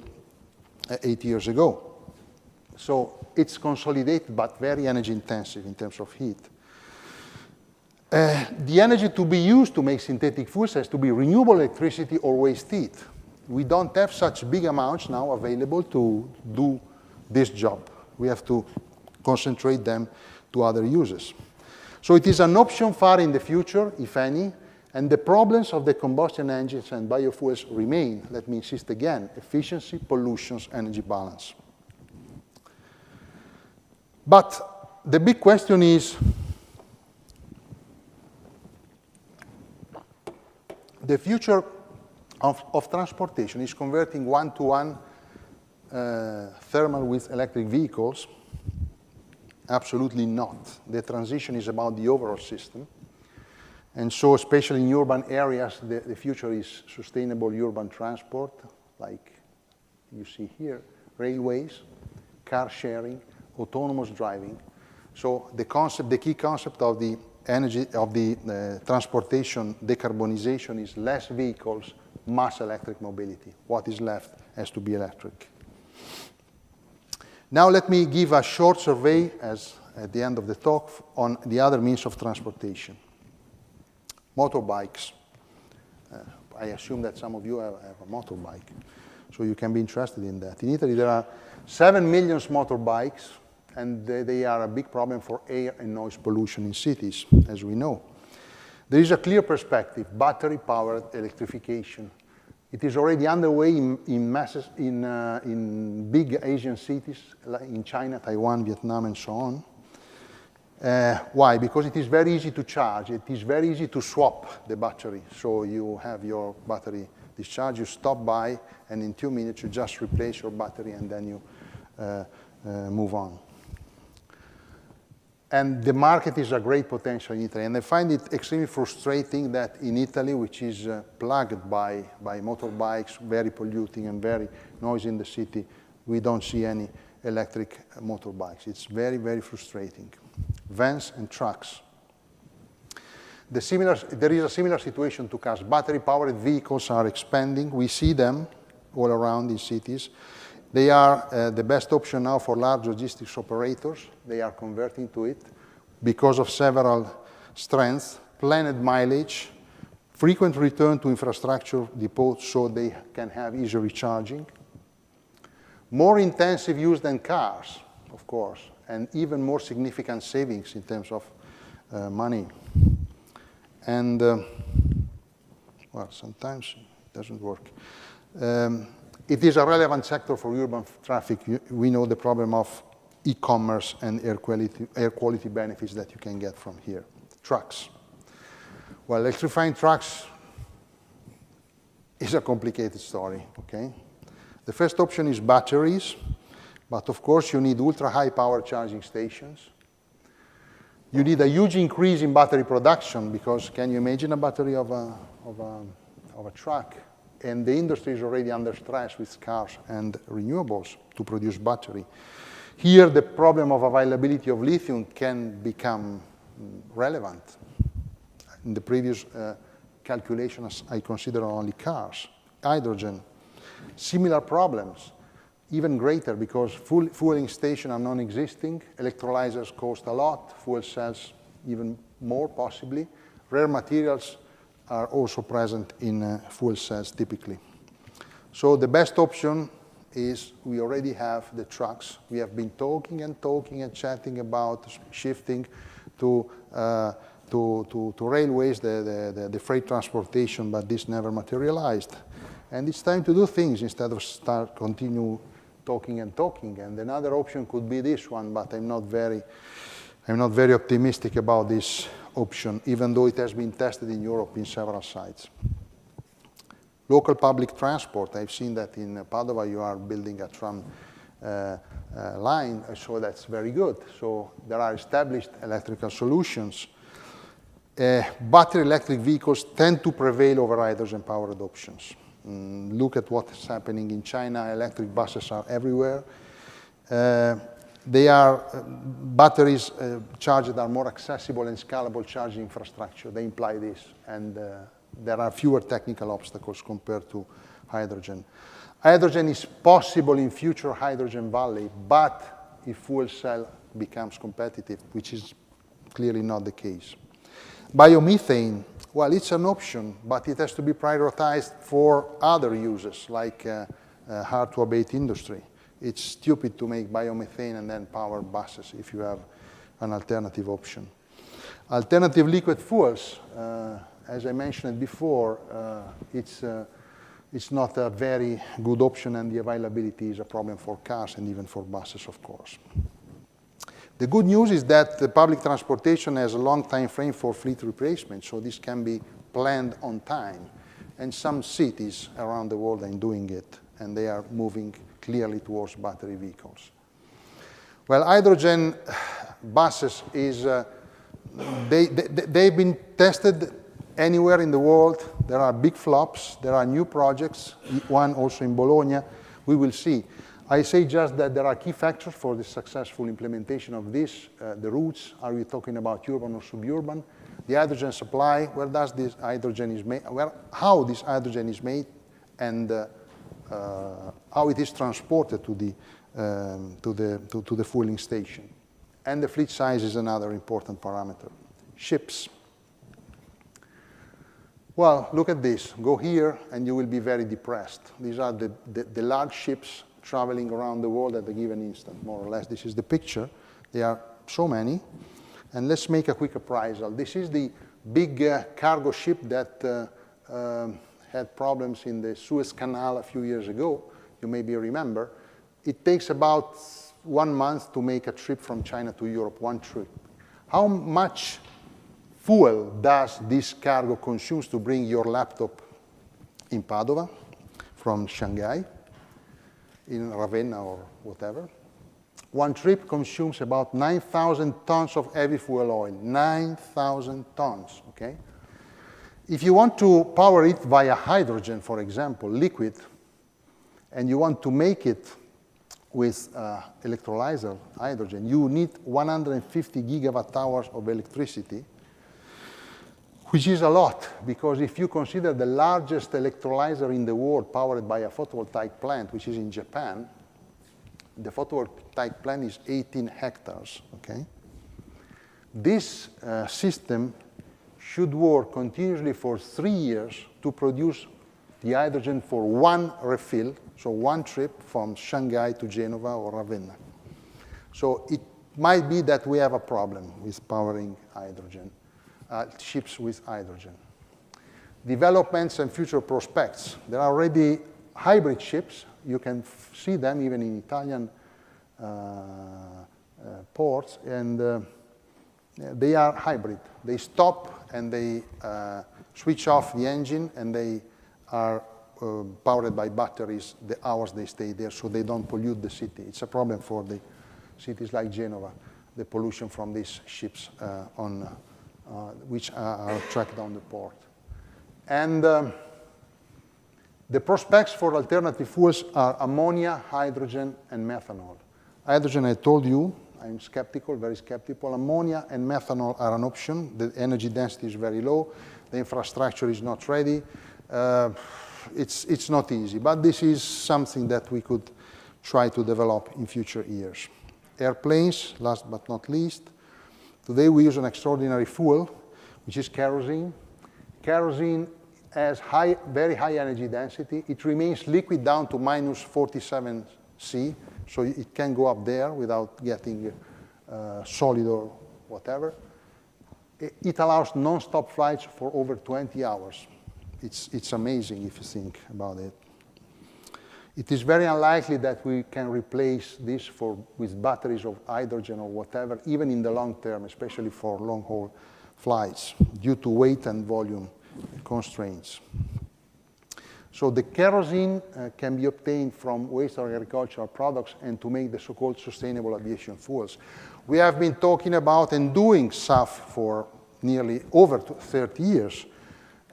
8 years ago. So it's consolidated, but very energy intensive in terms of heat. The energy to be used to make synthetic fuels has to be renewable electricity or waste heat. We don't have such big amounts now available to do this job. We have to concentrate them to other uses. So it is an option far in the future, if any, and the problems of the combustion engines and biofuels remain. Let me insist again: efficiency, pollution, energy balance. But the big question is, the future of transportation is converting one-to-one thermal with electric vehicles. Absolutely not. The transition is about the overall system. And so, especially in urban areas, the future is sustainable urban transport, like you see here, railways, car sharing, autonomous driving. So the key concept of the transportation decarbonization is less vehicles, mass electric mobility. What is left has to be electric. Now let me give a short survey at the end of the talk on the other means of transportation. Motorbikes. I assume that some of you have a motorbike, so you can be interested in that. In Italy, there are 7 million motorbikes, and they are a big problem for air and noise pollution in cities, as we know. There is a clear perspective: battery-powered electrification. It is already underway in big Asian cities, like in China, Taiwan, Vietnam, and so on. Why? Because it is very easy to charge. It is very easy to swap the battery. So you have your battery discharge, you stop by, and in 2 minutes you just replace your battery, and then you move on. And the market is a great potential in Italy. And I find it extremely frustrating that in Italy, which is plagued by motorbikes, very polluting and very noisy in the city, we don't see any electric motorbikes. It's very, very frustrating. Vans and trucks. There is a similar situation to cars. Battery-powered vehicles are expanding. We see them all around in cities. They are the best option now for large logistics operators. They are converting to it because of several strengths: planned mileage, frequent return to infrastructure depots so they can have easy recharging, more intensive use than cars, of course, and even more significant savings in terms of money. And, well, sometimes it doesn't work. It is a relevant sector for urban traffic. We know the problem of e-commerce and air quality benefits that you can get from here. Trucks. Well, electrifying trucks is a complicated story, okay? The first option is batteries, but of course you need ultra-high power charging stations. You need a huge increase in battery production because can you imagine a battery of a truck? And the industry is already under stress with cars and renewables to produce battery. Here the problem of availability of lithium can become relevant. In the previous calculations, I consider only cars. Hydrogen, similar problems, even greater because fueling stations are non-existing, electrolyzers cost a lot, fuel cells even more possibly. Rare materials are also present in fuel cells typically. So the best option is we already have the trucks. We have been talking and chatting about shifting to railways, the freight transportation, but this never materialized. And it's time to do things instead of continue talking. And another option could be this one, but I'm not very optimistic about this option, even though it has been tested in Europe in several sites. Local public transport. I've seen that in Padova you are building a tram line, so that's very good. So there are established electrical solutions. Battery electric vehicles tend to prevail over hydrogen-powered options. Look at what is happening in China. Electric buses are everywhere. Batteries charged are more accessible and scalable charging infrastructure. They imply this. And there are fewer technical obstacles compared to hydrogen. Hydrogen is possible in future Hydrogen Valley, but if fuel cell becomes competitive, which is clearly not the case. Biomethane, well, it's an option, but it has to be prioritized for other uses, like hard-to-abate industry. It's stupid to make biomethane and then power buses if you have an alternative option. Alternative liquid fuels, as I mentioned before, it's not a very good option, and the availability is a problem for cars and even for buses, of course. The good news is that the public transportation has a long time frame for fleet replacement, so this can be planned on time. And some cities around the world are doing it, and they are moving clearly towards battery vehicles. Well, hydrogen buses they've been tested anywhere in the world. There are big flops. There are new projects, one also in Bologna. We will see. I say just that there are key factors for the successful implementation of this. The routes, are we talking about urban or suburban? The hydrogen supply, where does this hydrogen is made, how this hydrogen is made, and how it is transported to the fueling station. And the fleet size is another important parameter. Ships. Well, look at this. Go here, and you will be very depressed. These are the large ships traveling around the world at a given instant, more or less. This is the picture. There are so many. And let's make a quick appraisal. This is the big cargo ship that had problems in the Suez Canal a few years ago. You maybe remember. It takes about 1 month to make a trip from China to Europe, one trip. How much fuel does this cargo consume to bring your laptop in Padova from Shanghai, in Ravenna or whatever? One trip consumes about 9,000 tons of heavy fuel oil, 9,000 tons, okay? If you want to power it via hydrogen, for example, liquid, and you want to make it with electrolyzer hydrogen, you need 150 gigawatt hours of electricity, which is a lot, because if you consider the largest electrolyzer in the world powered by a photovoltaic plant, which is in Japan, the photovoltaic plant is 18 hectares, okay? This system should work continuously for 3 years to produce the hydrogen for one refill, so one trip from Shanghai to Genova or Ravenna. So it might be that we have a problem with powering hydrogen, ships with hydrogen. Developments and future prospects. There are already hybrid ships. You can see them even in Italian ports, and they are hybrid. They stop and they switch off the engine, and they are powered by batteries the hours they stay there, so they don't pollute the city. It's a problem for the cities like Genova, the pollution from these ships which are tracked down the port. And the prospects for alternative fuels are ammonia, hydrogen, and methanol. Hydrogen, I told you, I'm skeptical, very skeptical. Ammonia and methanol are an option. The energy density is very low. The infrastructure is not ready. It's not easy, but this is something that we could try to develop in future years. Airplanes, last but not least. Today we use an extraordinary fuel, which is kerosene. Kerosene has very high energy density. It remains liquid down to minus 47 C, so it can go up there without getting solid or whatever. It allows non-stop flights for over 20 hours. It's amazing if you think about it. It is very unlikely that we can replace this with batteries of hydrogen or whatever, even in the long term, especially for long-haul flights, due to weight and volume constraints. So the kerosene can be obtained from waste or agricultural products and to make the so-called sustainable aviation fuels. We have been talking about and doing SAF for nearly over 30 years.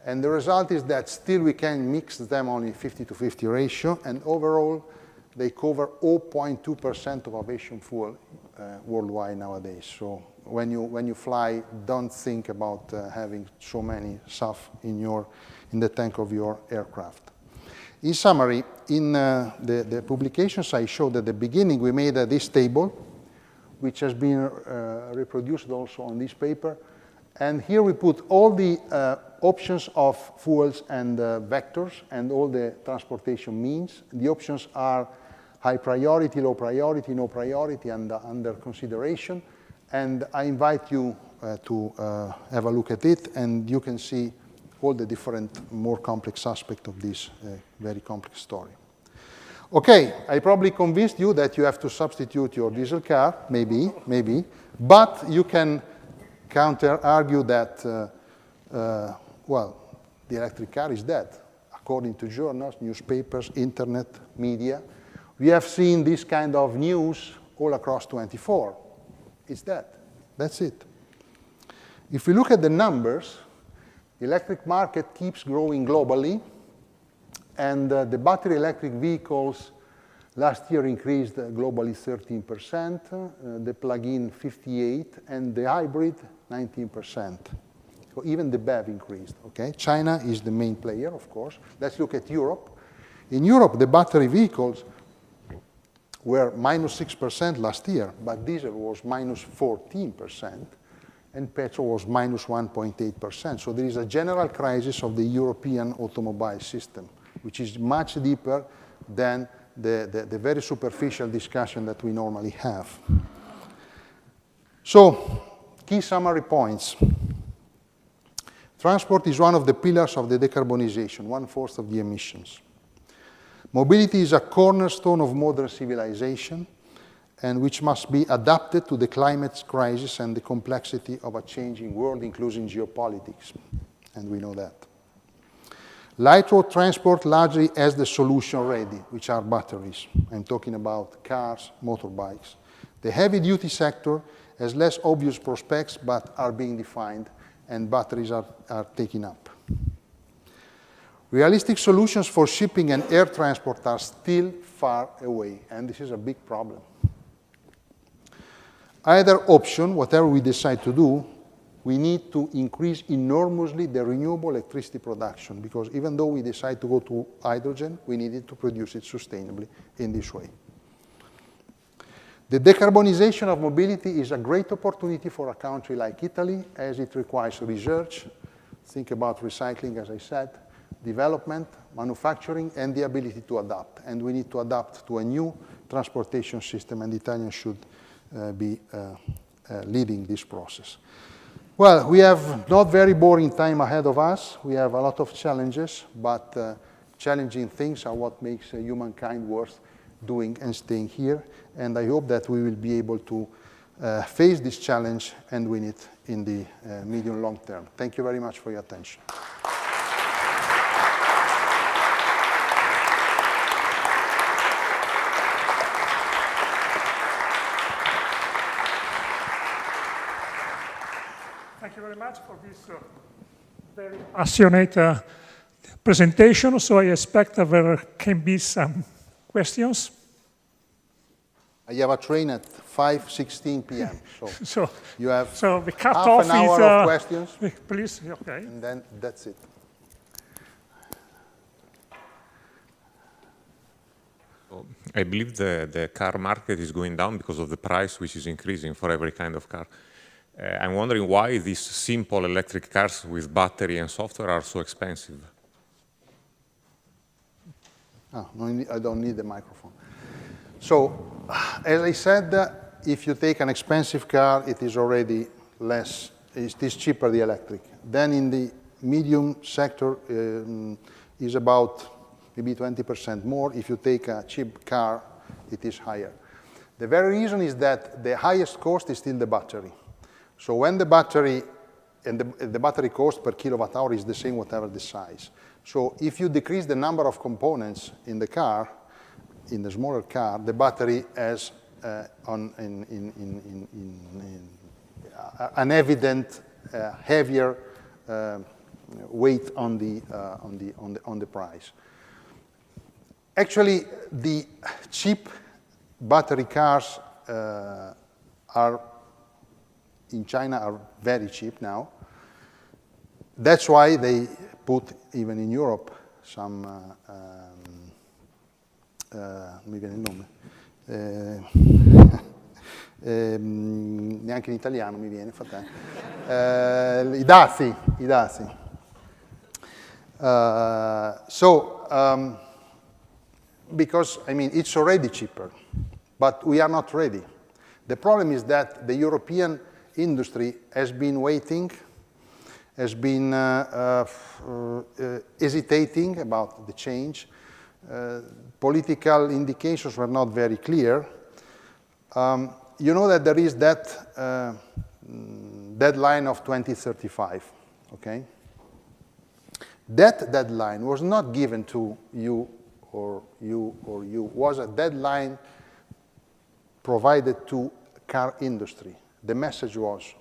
And the result is that still we can mix them only 50-50 ratio, and overall they cover 0.2% of aviation fuel worldwide nowadays. So when you fly, don't think about having so many SAF in the tank of your aircraft. In summary, in the publications I showed at the beginning, we made this table, which has been reproduced also on this paper. And here we put all the options of fuels and vectors and all the transportation means. The options are high priority, low priority, no priority, and under consideration. And I invite you to have a look at it, and you can see all the different, more complex aspects of this very complex story. Okay, I probably convinced you that you have to substitute your diesel car, maybe, but you can counter-argue that, well, the electric car is dead. According to journals, newspapers, internet, media, we have seen this kind of news all across 24. It's dead. That's it. If we look at the numbers, the electric market keeps growing globally, and the battery electric vehicles last year increased globally 13%, the plug-in 58%, and the hybrid 19%. So even the BEV increased, okay? China is the main player, of course. Let's look at Europe. In Europe, the battery vehicles were minus 6% last year, but diesel was minus 14%, and petrol was minus 1.8%. So there is a general crisis of the European automobile system, which is much deeper than the very superficial discussion that we normally have. So, key summary points. Transport is one of the pillars of the decarbonization, 1/4 of the emissions. Mobility is a cornerstone of modern civilization, and which must be adapted to the climate crisis and the complexity of a changing world, including geopolitics, and we know that. Light road transport largely has the solution ready, which are batteries. I'm talking about cars, motorbikes. The heavy-duty sector has less obvious prospects, but are being defined, and batteries are taken up. Realistic solutions for shipping and air transport are still far away, and this is a big problem. Either option, whatever we decide to do, we need to increase enormously the renewable electricity production, because even though we decide to go to hydrogen, we needed to produce it sustainably in this way. The decarbonization of mobility is a great opportunity for a country like Italy, as it requires research. Think about recycling, as I said, development, manufacturing, and the ability to adapt. And we need to adapt to a new transportation system, and the Italians should be leading this process. Well, we have not very boring time ahead of us. We have a lot of challenges, but challenging things are what makes humankind worth doing and staying here. And I hope that we will be able to face this challenge and win it in the medium long term. Thank you very much for your attention. Thank you very much for this very passionate presentation. So I expect there can be some questions. I have a train at 5:16 p.m. So you have the half cut-off an hour of questions. Please, okay. And then that's it. I believe the car market is going down because of the price, which is increasing for every kind of car. I'm wondering why these simple electric cars with battery and software are so expensive. Oh, no, I don't need the microphone. So, as I said, if you take an expensive car, it is already less, it is cheaper, the electric. Then in the medium sector, is about maybe 20% more. If you take a cheap car, it is higher. The very reason is that the highest cost is still the battery. So when the battery, and the battery cost per kilowatt hour is the same whatever the size. So if you decrease the number of components in the car, in the smaller car, the battery has an evident heavier weight on the price. Actually, the cheap battery cars in China are very cheap now. That's why they put, even in Europe, some, mi viene il nome, neanche in italiano mi viene, i dazi. Because, I mean, it's already cheaper, but we are not ready. The problem is that the European industry has been waiting, has been hesitating about the change. Political indications were not very clear. You know that there is that deadline of 2035, okay? That deadline was not given to you, was a deadline provided to car industry. The message was,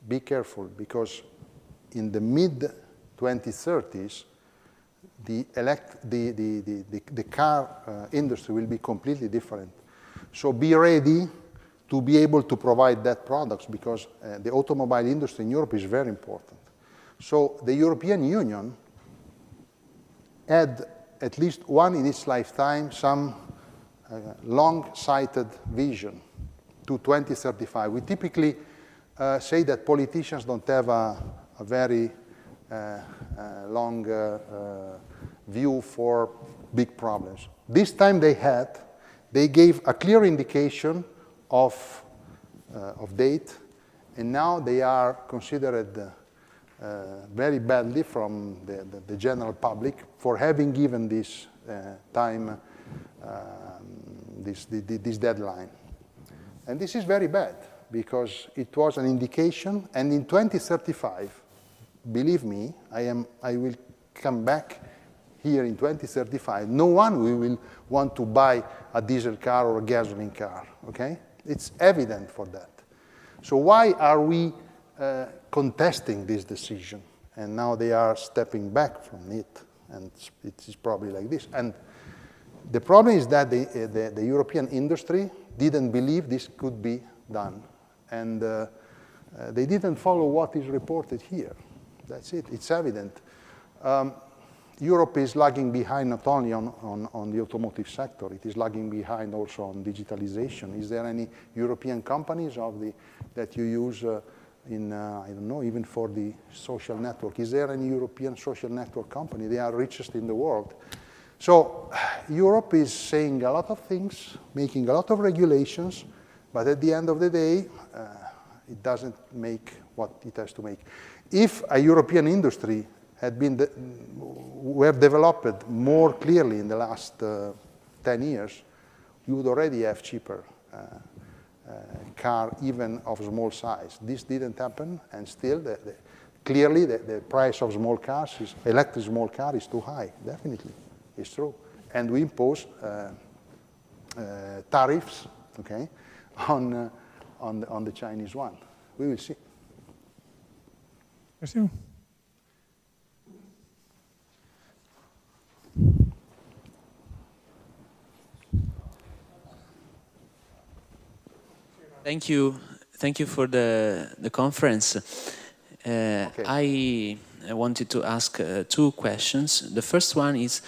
be careful, because in the mid-2030s, the car industry will be completely different. So be ready to be able to provide that products, because the automobile industry in Europe is very important. So the European Union had at least one in its lifetime some long-sighted vision to 2035. We typically say that politicians don't have a very long view for big problems. This time they gave a clear indication of date, and now they are considered very badly from the general public for having given this time, this deadline. And this is very bad, because it was an indication, and in 2035, believe me, I will come back here in 2035. No one will want to buy a diesel car or a gasoline car, okay? It's evident for that. So why are we contesting this decision? And now they are stepping back from it. And it is probably like this. And the problem is that the European industry didn't believe this could be done. And they didn't follow what is reported here. That's it. It's evident. Europe is lagging behind not only on the automotive sector, it is lagging behind also on digitalization. Is there any European companies that you use in, I don't know, even for the social network? Is there any European social network company? They are richest in the world. So Europe is saying a lot of things, making a lot of regulations, but at the end of the day, it doesn't make what it has to make. If a European industry had been, were developed more clearly in the last 10 years, you would already have cheaper car, even of small size. This didn't happen, and still, clearly, the price of small cars, electric small car, is too high. Definitely, it's true. And we impose tariffs, okay, on the Chinese one. We will see. Thank you. Thank you for the conference. Okay. I wanted to ask two questions. The first one is,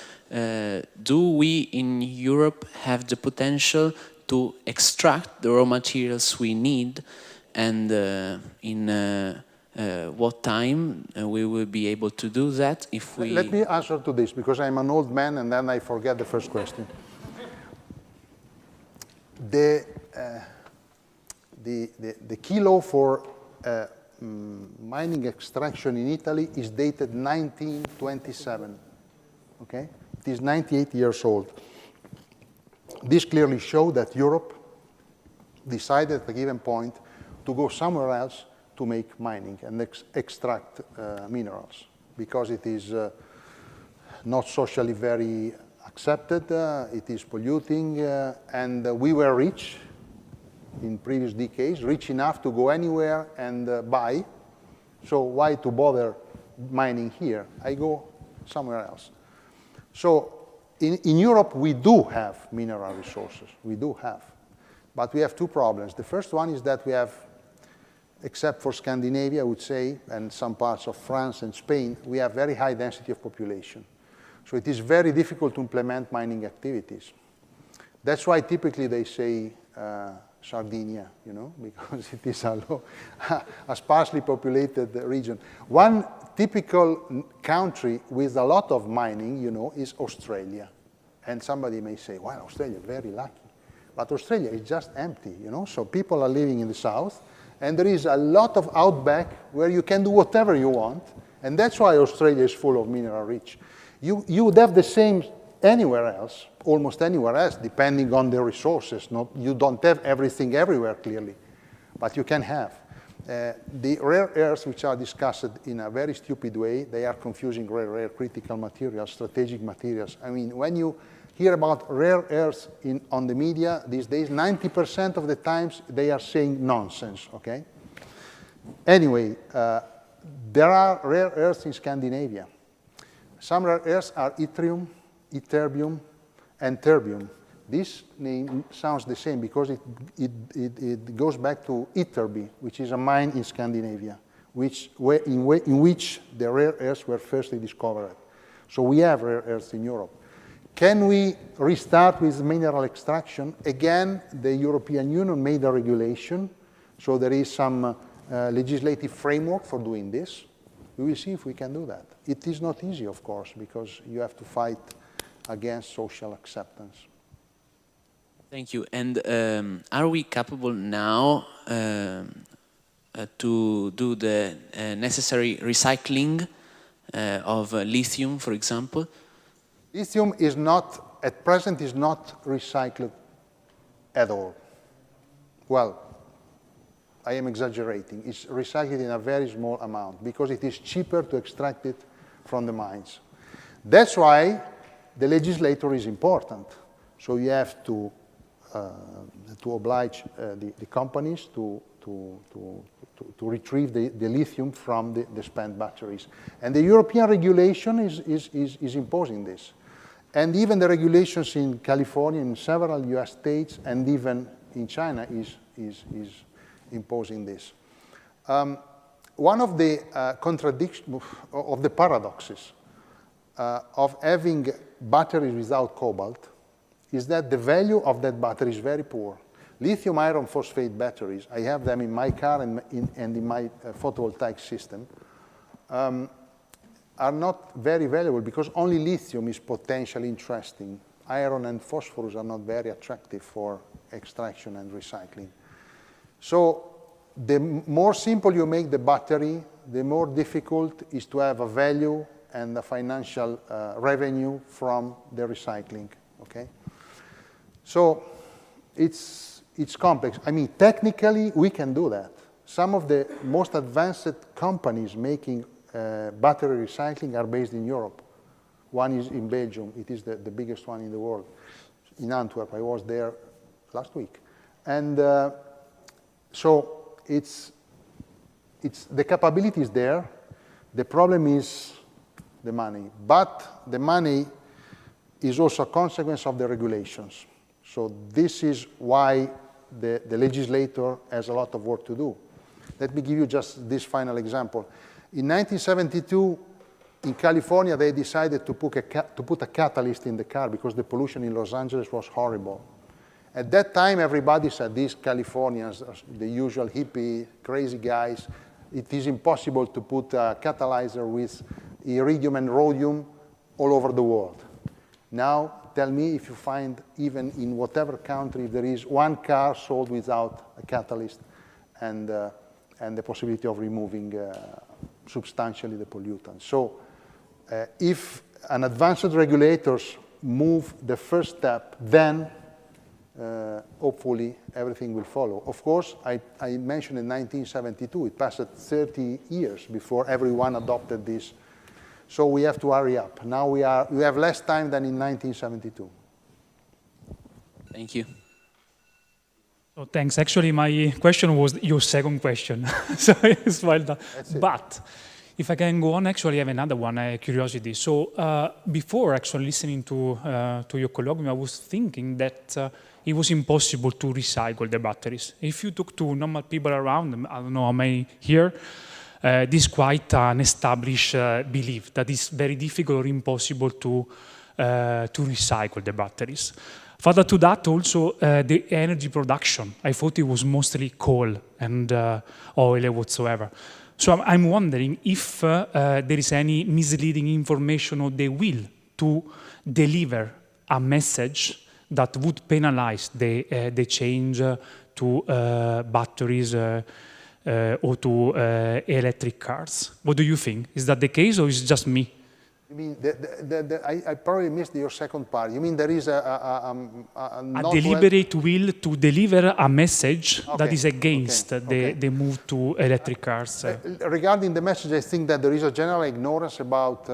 do we in Europe have the potential to extract the raw materials we need, and in what time we will be able to do that if we... Let me answer to this, because I'm an old man and then I forget the first question. The kilo for mining extraction in Italy is dated 1927, okay? It is 98 years old. This clearly shows that Europe decided at a given point to go somewhere else to make mining and extract minerals, because it is not socially very accepted, it is polluting, and we were rich in previous decades, rich enough to go anywhere and buy. So why to bother mining here? I go somewhere else. So in Europe, we do have mineral resources. We do have. But we have two problems. The first one is that we have, except for Scandinavia, I would say, and some parts of France and Spain, we have very high density of population. So it is very difficult to implement mining activities. That's why typically they say Sardinia, you know, because it is a sparsely populated region. One typical country with a lot of mining, you know, is Australia. And somebody may say, well, Australia, very lucky. But Australia is just empty, you know, so people are living in the south, and there is a lot of outback where you can do whatever you want, and that's why Australia is full of mineral rich. You would have the same anywhere else, almost anywhere else, depending on the resources. You don't have everything everywhere, clearly, but you can have. The rare earths, which are discussed in a very stupid way, they are confusing rare critical materials, strategic materials. I mean, when you hear about rare earths on the media these days, 90% of the times they are saying nonsense, okay? Anyway, there are rare earths in Scandinavia. Some rare earths are yttrium, ytterbium, and terbium. This name sounds the same because it goes back to Ytterby, which is a mine in Scandinavia, in which the rare earths were firstly discovered. So we have rare earths in Europe. Can we restart with mineral extraction? Again, the European Union made a regulation, so there is some legislative framework for doing this. We will see if we can do that. It is not easy, of course, because you have to fight against social acceptance. Thank you. And are we capable now to do the necessary recycling of lithium, for example? Lithium is not, at present, is not recycled at all. Well, I am exaggerating. It's recycled in a very small amount because it is cheaper to extract it from the mines. That's why the legislator is important. So you have to oblige the companies to retrieve the lithium from the spent batteries. And the European regulation is imposing this. And even the regulations in California, in several US states, and even in China is imposing this. One of the contradictions, of the paradoxes of having batteries without cobalt is that the value of that battery is very poor. Lithium iron phosphate batteries, I have them in my car and in my photovoltaic system, are not very valuable because only lithium is potentially interesting. Iron and phosphorus are not very attractive for extraction and recycling. So the more simple you make the battery, the more difficult is to have a value and a financial revenue from the recycling, okay? So it's complex. I mean, technically, we can do that. Some of the most advanced companies making battery recycling are based in Europe. One is in Belgium. It is the biggest one in the world, in Antwerp. I was there last week. And so the capability is there. The problem is the money. But the money is also a consequence of the regulations. So this is why the legislator has a lot of work to do. Let me give you just this final example. In 1972, in California, they decided to put a catalyst in the car because the pollution in Los Angeles was horrible. At that time, everybody said, these Californians, the usual hippie, crazy guys, it is impossible to put a catalyzer with iridium and rhodium all over the world. Now, tell me if you find, even in whatever country, if there is one car sold without a catalyst and the possibility of removing substantially the pollutants. So if an advanced regulators move the first step, then hopefully everything will follow. Of course, I mentioned in 1972, it passed 30 years before everyone adopted this. So we have to hurry up. Now we have less time than in 1972. Thank you. So thanks. Actually, my question was your second question. So it's well done. But if I can go on, actually, I have another one, curiosity. So before actually listening to your colloquium, I was thinking that it was impossible to recycle the batteries. If you talk to normal people around, I don't know how many here, this is quite an established belief that it's very difficult or impossible to recycle the batteries. Further to that, also the energy production. I thought it was mostly coal and oil or whatsoever. So I'm wondering if there is any misleading information or the will to deliver a message that would penalize the change to batteries or to electric cars. What do you think? Is that the case, or is it just me? You mean, I probably missed your second part. You mean there is a deliberate will to deliver a message that is against the move to electric cars? Regarding the message, I think that there is a general ignorance about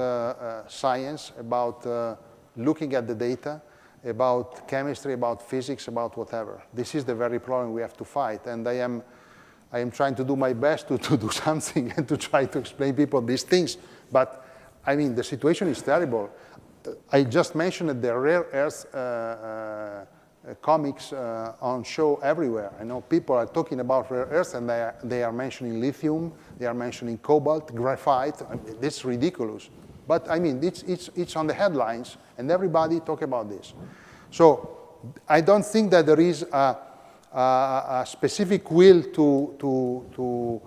science, about looking at the data, about chemistry, about physics, about whatever. This is the very problem we have to fight, and I am trying to do my best to do something and to try to explain people these things. But I mean, the situation is terrible. I just mentioned the rare earth comics on show everywhere. I know people are talking about rare earths, and they are mentioning lithium, they are mentioning cobalt, graphite. I mean, this is ridiculous. But I mean, it's on the headlines, and everybody talk about this. So I don't think that there is a specific will to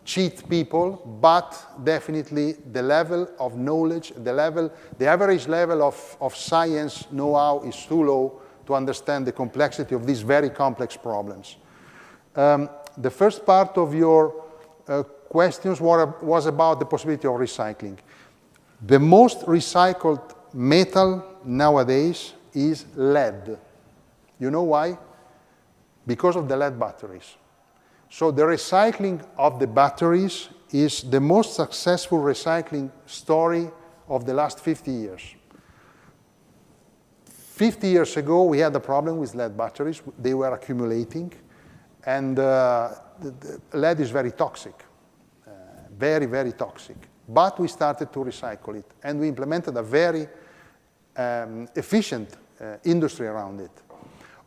cheat people, but definitely the level of knowledge, the average level of science know-how is too low to understand the complexity of these very complex problems. The first part of your questions was about the possibility of recycling. The most recycled metal nowadays is lead. You know why? Because of the lead batteries. So the recycling of the batteries is the most successful recycling story of the last 50 years. 50 years ago, we had a problem with lead batteries. They were accumulating. And the lead is very toxic, very, very toxic. But we started to recycle it, and we implemented a very efficient industry around it.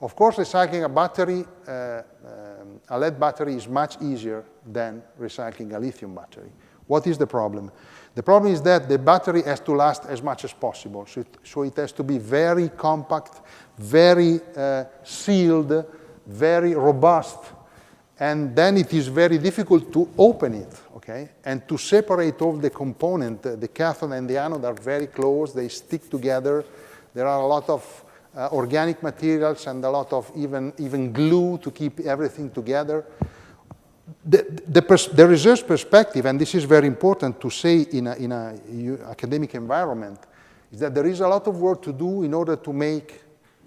Of course, recycling a battery, a lead battery, is much easier than recycling a lithium battery. What is the problem? The problem is that the battery has to last as much as possible. So it has to be very compact, very sealed, very robust. And then it is very difficult to open it, okay? And to separate all the components. The cathode and the anode are very close. They stick together. There are a lot of organic materials and a lot of even glue to keep everything together. The research perspective, and this is very important to say in an academic environment, is that there is a lot of work to do in order to make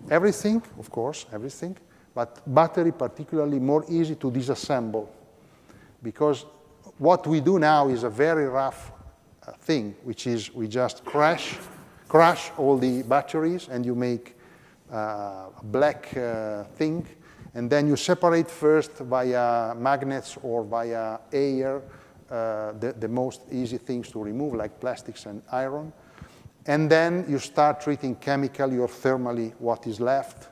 everything, of course, everything, but battery particularly more easy to disassemble. Because what we do now is a very rough thing, which is we just crash all the batteries and you make a black thing. And then you separate first via magnets or via air the most easy things to remove, like plastics and iron. And then you start treating chemically or thermally what is left.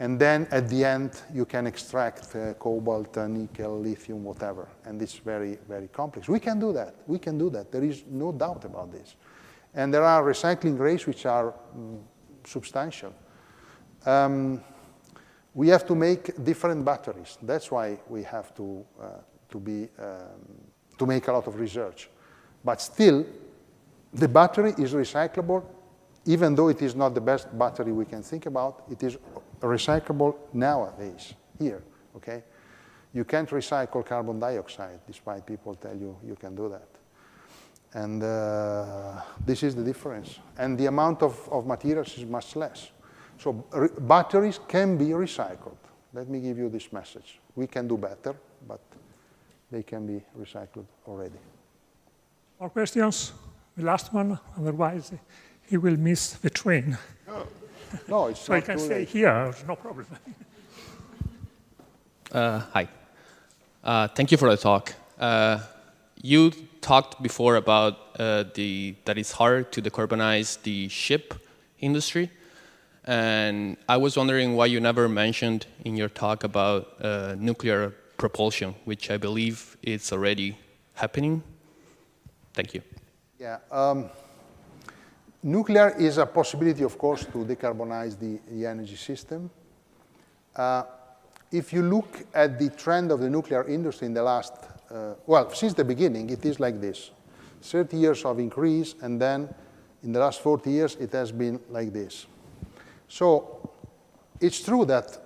And then at the end, you can extract cobalt, nickel, lithium, whatever. And it's very, very complex. We can do that. We can do that. There is no doubt about this. And there are recycling rates which are substantial. We have to make different batteries. That's why we have to make a lot of research. But still, the battery is recyclable, even though it is not the best battery we can think about. It is recyclable nowadays, here, okay? You can't recycle carbon dioxide, despite people tell you you can do that. And this is the difference. And the amount of materials is much less. So batteries can be recycled. Let me give you this message. We can do better, but they can be recycled already. More questions? The last one, otherwise he will miss the train. No, it's so not I can too stay late. here, no problem. Hi. Thank you for the talk. You talked before about that it's hard to decarbonize the ship industry. And I was wondering why you never mentioned in your talk about nuclear propulsion, which I believe is already happening. Thank you. Yeah. Nuclear is a possibility, of course, to decarbonize the energy system. If you look at the trend of the nuclear industry in the last, well, since the beginning, it is like this. 30 years of increase, and then in the last 40 years, it has been like this. So it's true that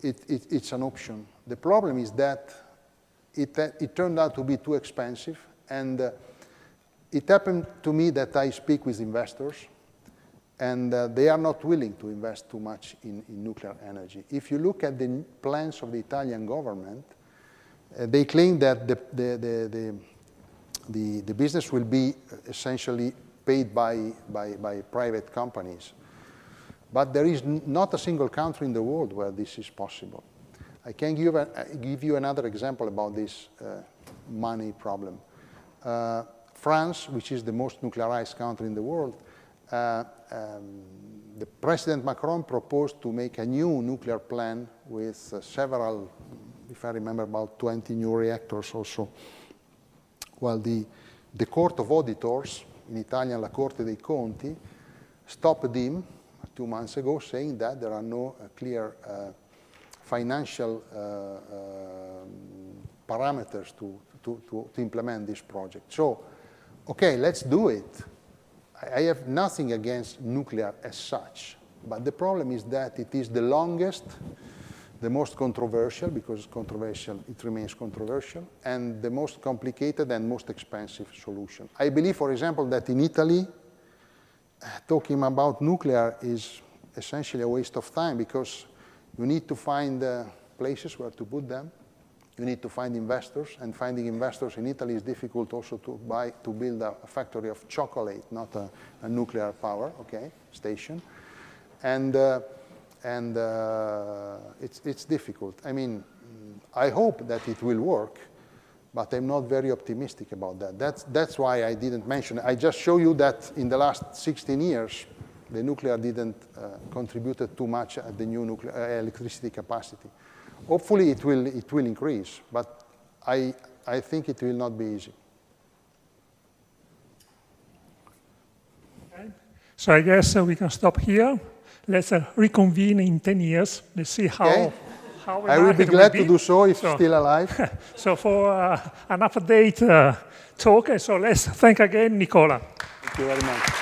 it's an option. The problem is that it turned out to be too expensive, and it happened to me that I speak with investors, and they are not willing to invest too much in nuclear energy. If you look at the plans of the Italian government, they claim that the business will be essentially paid by private companies. But there is not a single country in the world where this is possible. I can give you another example about this money problem. France, which is the most nuclearized country in the world, the President Macron proposed to make a new nuclear plant with several, if I remember, about 20 new reactors also. Well, the Court of Auditors, in Italian La Corte dei Conti, stopped him 2 months ago, saying that there are no clear financial parameters to implement this project. So, okay, let's do it. I have nothing against nuclear as such, but the problem is that it is the longest, the most controversial, because controversial, it remains controversial, and the most complicated and most expensive solution. I believe, for example, that in Italy, talking about nuclear is essentially a waste of time, because you need to find places where to put them. You need to find investors, and finding investors in Italy is difficult also to build a factory of chocolate, not a nuclear power, okay, station. And it's difficult. I mean, I hope that it will work, but I'm not very optimistic about that. That's why I didn't mention it. I just show you that in the last 16 years, the nuclear didn't contribute too much at the new nuclear electricity capacity. Hopefully it will increase, but I think it will not be easy. Okay. So I guess we can stop here. Let's reconvene in 10 years. Let's see how. Okay. How I will be glad to do so if still alive. So for an update talk, so let's thank again Nicola. Thank you very much.